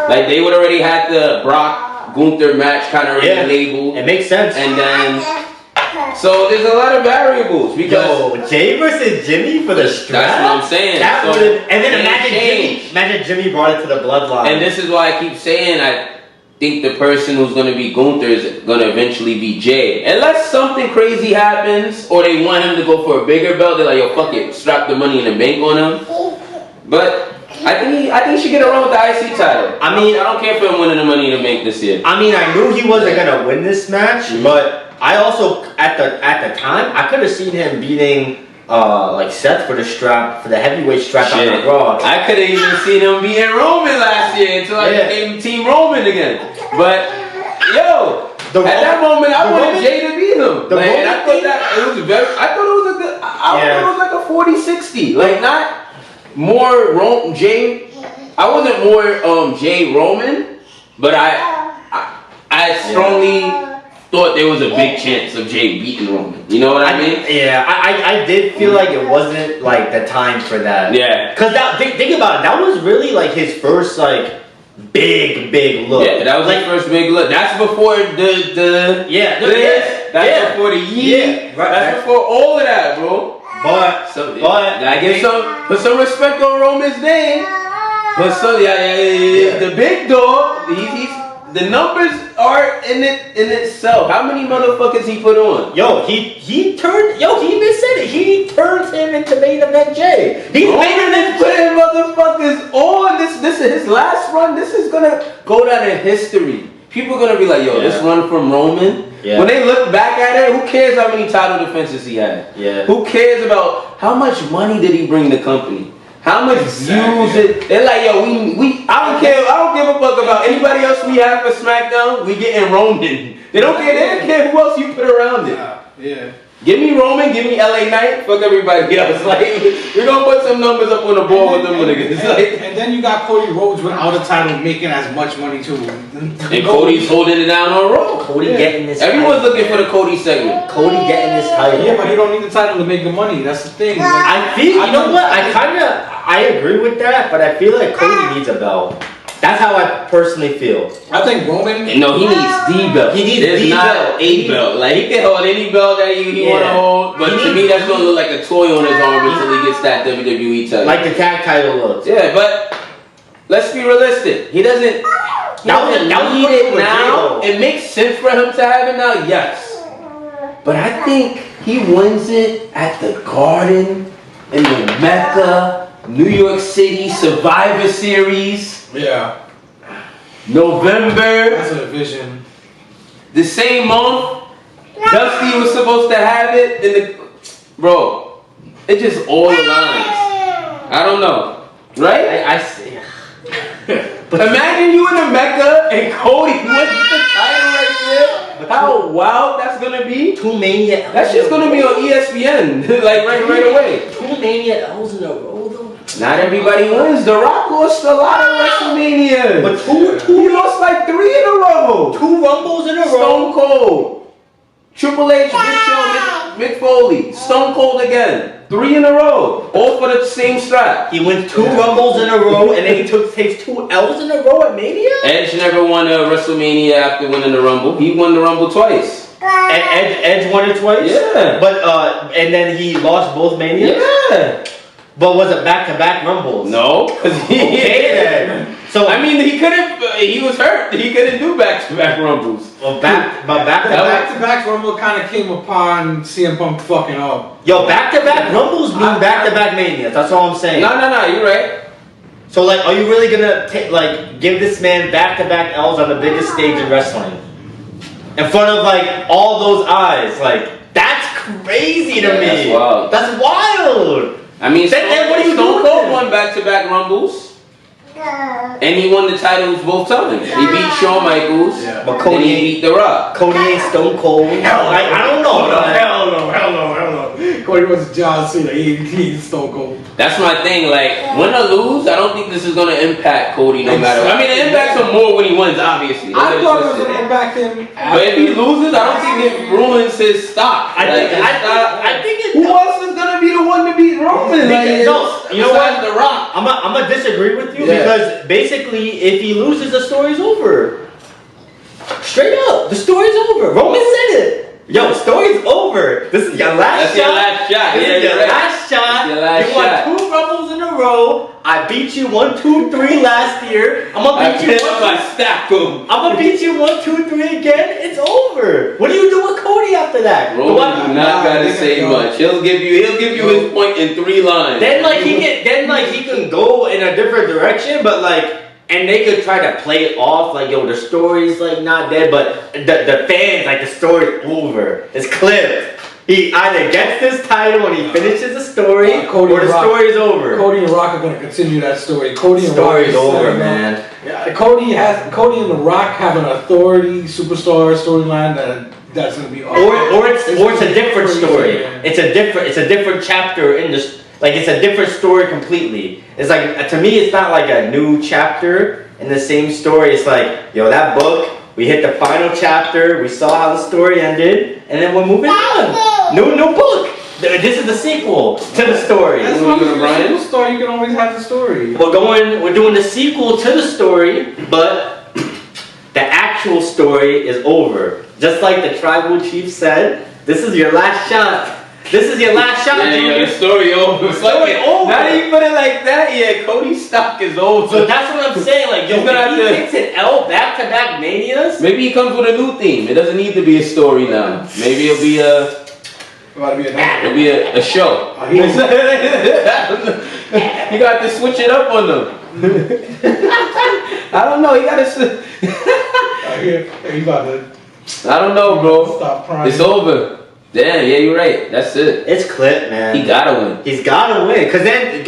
Like they would already had the Brock-Gunther match kind of already labeled. It makes sense. And then... So there's a lot of variables because... Jay versus Jimmy for the strap? That's what I'm saying. And then imagine Jimmy brought it to the bloodline. And this is why I keep saying I think the person who's going to be Gunther is going to eventually be Jay. Unless something crazy happens or they want him to go for a bigger belt, they're like, yo, fuck it, strap the money in the bank on him. But I think he should get around with the IC title. I don't care for him winning the money in the bank this year. I mean, I knew he wasn't going to win this match, but I also, at the time, I could have seen him beating... like Seth for the strap, for the heavyweight strap on the Raw. I could have even seen him beating Roman last year until I became Team Roman again. But yo, at that moment I wanted Jay to beat him. I thought it was a good. I thought it was like a 40-60. Like not more Jay. I wasn't more Jay Roman, but I strongly thought there was a big chance of Jay beating Roman. You know what I mean? Yeah, I did feel like it wasn't like the time for that. Yeah. Cause think about it, that was really like his first like big look. Yeah, that was like, his first big look. That's before That's before the year. Right, that's before all of that, bro. But I give put some respect on Roman's name. But the big dog. The numbers are in itself. How many motherfuckers he put on? He even said it. He turned him into main event Jay. He's putting motherfuckers on. This is his last run. This is gonna go down in history. people are gonna be like, yo, this run from Roman. Yeah. When they look back at it, who cares how many title defenses he had? Yeah. Who cares about how much money did he bring the company? How much views it? They're like, yo, I don't care. I don't give a fuck about anybody else we have for SmackDown. We getting Roman. They don't care. They don't care who else you put around it. Yeah. Give me Roman, give me LA Knight, fuck everybody else. Like, we're gonna put some numbers up on the board with them niggas. And then you got Cody Rhodes without a title making as much money too. And Cody's holding it down on Raw. Cody getting this. Everyone's looking for the Cody segment. Cody getting this title. Yeah, but he don't need the title to make the money. That's the thing. Like, I feel. You know what? I agree with that, but I feel like Cody needs a belt. That's how I personally feel. I think Roman. No, he needs the belt. He needs There's the not belt. a belt. Like, he can hold any belt that he want to hold, but to me, that's gonna look like a toy on his arm until he gets that WWE title. Like the tag title looks. Yeah, but let's be realistic. He doesn't. He doesn't need it now. It makes sense for him to have it now. Yes, but I think he wins it at the Garden in the Mecca. New York City Survivor Series, Yeah. November, That's a vision. the same month. Dusty was supposed to have it in the. Bro, it just all aligns. I don't know, right? I see. But imagine you in the Mecca and Cody wins the title right there. How wild that's gonna be. Two Mania. That's just gonna be on ESPN, like right away. Two Mania L's in a row though. Not everybody wins. The Rock lost a lot of WrestleMania. But he lost like 3 in a row. 2 Rumbles in a row. Stone Cold, Triple H, Big Show, Mick Foley, Stone Cold again. 3 in a row, all for the same strap. He wins 2 Rumbles in a row, and then he takes 2 L's in a row at Mania. Edge never won a WrestleMania after winning the Rumble. He won the Rumble twice. And Edge won it twice. Yeah. But and then he lost both Manias. Yeah. But was it back-to-back Rumbles? No, because Okay then. So I mean, he couldn't. He was hurt. He couldn't do back-to-back Rumbles. well, back-to-back. Back-to-back Rumble kind of came upon CM Punk fucking up. Yo, back-to-back Rumbles mean back-to-back Manias. That's all I'm saying. No, you're right. So like, are you really gonna give this man back-to-back L's on the biggest stage in wrestling, in front of like all those eyes? Like, that's crazy to me. That's wild. That's wild. I mean, Then what are you Stone doing Cold then? won back-to-back Rumbles, and he won the titles both times. He beat Shawn Michaels, Yeah. But and he beat The Rock. Cody ain't Stone Cold. I don't know. Hell no. Cody was John Cena. He's Stone Cold. That's my thing. Like, win or lose, I don't think this is gonna impact Cody no matter. I mean, it impacts him more when he wins, obviously. I thought it was going to impact him. But if he loses, I don't think it ruins his stock. I think Who else is gonna be the one to beat Roman? Because, no, you know what? The Rock. I'm gonna disagree with you Yeah. because basically, if he loses, the story's over. Straight up, the story's over. Roman said it. Yo, story's over. This is your last That's shot. your last shot. This Yeah, is your you're right. last shot. Your last you won shot. 2 Rumbles in a row. I beat you 1, 2, 3 last year. I'm gonna beat you 1, 2. I stacked him. I'm gonna beat you 1, 2, 3 again. It's over. What do you do with Cody after that? Roman do not gotta say much. He'll give you his point in 3 lines. Then he can go in a different direction, but like, and they could try to play it off like, yo, the story's like not dead, but the fans like the story's over. It's clipped. He either gets this title and he finishes the story, Cody or the and Rock. story is over. Cody and Rock are going to continue that story. Cody and Story's Rock over, setting up- man. Yeah, Cody and The Rock have an authority superstar storyline that's going to be Or it's a different crazy, story. man. It's a different chapter in this. Like, it's a different story completely. It's like, to me, it's not like a new chapter in the same story. It's like, yo, that book, we hit the final chapter, we saw how the story ended, and then we're moving on. New book. This is the sequel to the story. As long as you're a story, you can always have the story. We're doing the sequel to the story, but the actual story is over. Just like the tribal chief said, this is your last shot. This is your last shot, Yeah, the story over. The story over. Now that you put it like that, yeah, Cody's stock is over. So that's what I'm saying. Like, yo, He's gonna if have he to- takes an L back-to-back Manias, Maybe he comes with a new theme. It doesn't need to be a story now. Maybe it'll be a show. He was- You got to switch it up on them. I don't know. He got to. He about to. I don't know, bro. Stop crying. It's over. Damn, yeah, you're right. That's it. It's clip, man. He gotta win. He's gotta win. Cause then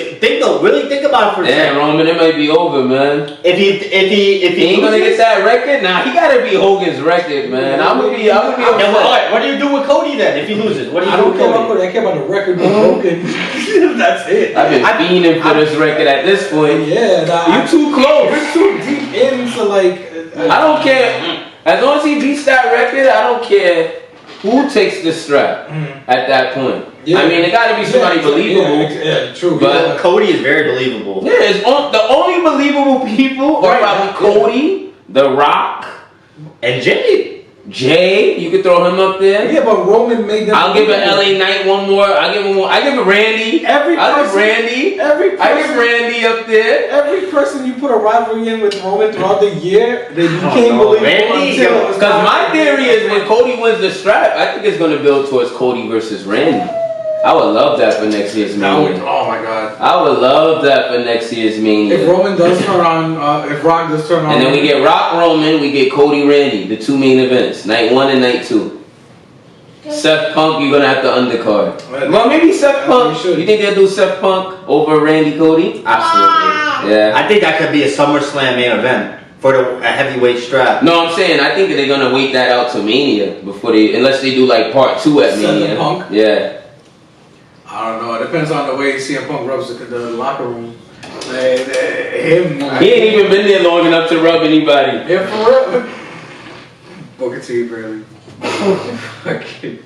really think about it for a Damn, second. Roman, it might be over, man. If he He ain't gonna get that record? Nah, he gotta be Hogan's record, man. I'm gonna be Then upset. what do you do with Cody then if he loses? What do you I do don't with care about Cody? Cody. I care about the record being broken. That's it. I've been fiending for this record at this point. Yeah, nah, You too close. We're too deep into like. I don't care. As long as he beats that record, I don't care who takes the strap at that point. Yeah. I mean, it gotta be somebody believable. Yeah, true. But Cody is very believable. yeah, the only believable people are probably Cody, The Rock, And Jay. You could throw him up there. Yeah, but Roman made them. I'll give it LA Knight one more. I give it Randy. I'll give Randy. I give Randy up there. Every person you put a rivalry in with Roman throughout the year, they became believable. Because my theory is when Cody wins the strap, I think it's going to build towards Cody versus Randy. I would love that for next year's Mania. Oh my god. I would love that for next year's Mania. If Roman does turn on, if Rock does turn on. And then we get Rock Roman, we get Cody Randy, the two main events, night 1 and night 2. Seth Punk, you're gonna have to undercard. Well, maybe Seth Punk. You think they'll do Seth Punk over Randy Cody? Absolutely. Yeah. I think that could be a SummerSlam main event for a heavyweight strap. No, I'm saying I think they're gonna wait that out to Mania before unless they do like part 2 at Mania. Seth Punk? Yeah. I don't know. It depends on the way CM Punk rubs the locker room. Him. He ain't even been there long enough to rub anybody. Yeah, for real. Booker T, really. Okay.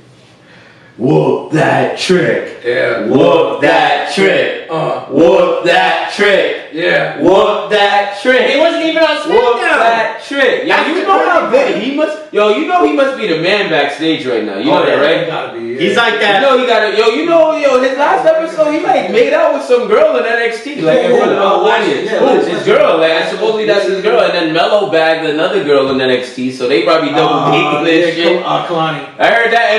Whoop that trick. Yeah. Whoop that trick. Whoop that trick. Yeah. Whoop that trick. He wasn't even on Whoop SmackDown. that trick. Yo, you know how big he must. Yo, you know he must be the man backstage right now. You know that, right? Gotta be. Yeah. He's like that. You know he got it. Yo, his last episode, he like made out with some girl in NXT, like in front of the whole audience. His girl, like supposedly that's his girl, and then Mello bagged another girl in NXT, so they probably double dating this shit. Kalani. I heard that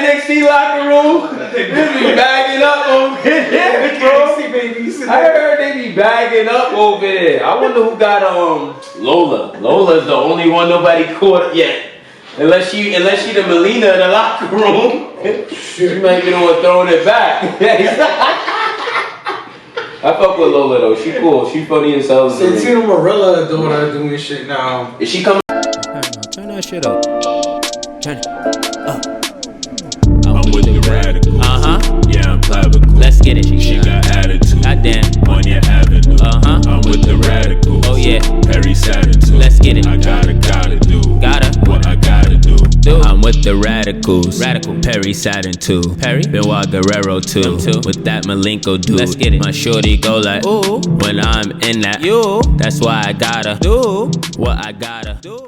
NXT locker room. They be bagging up over there, bro. I heard they be bagging up over there. I wonder who got Lola. Lola's the only one nobody caught yet. Unless she the Melina in the locker room. She might be the one throwing it back. I fuck with Lola though. She cool. She funny as hell. Santino Marella doing shit now. Is she coming? Turn that shit up. Turn it up. I'm with the radicals. Yeah, I'm clavicle. Let's get it. She got attitude. Goddamn. On your avenue. I'm with the radicals. Oh yeah. Perry Saturn too. Let's get it. I gotta do. What I gotta do. I'm with the radicals. Radical. Perry Saturn too. Perry. Benoit Guerrero too. With that Malenko dude. Let's get it. My shorty go like ooh when I'm in that. You. That's why I gotta do what I gotta do.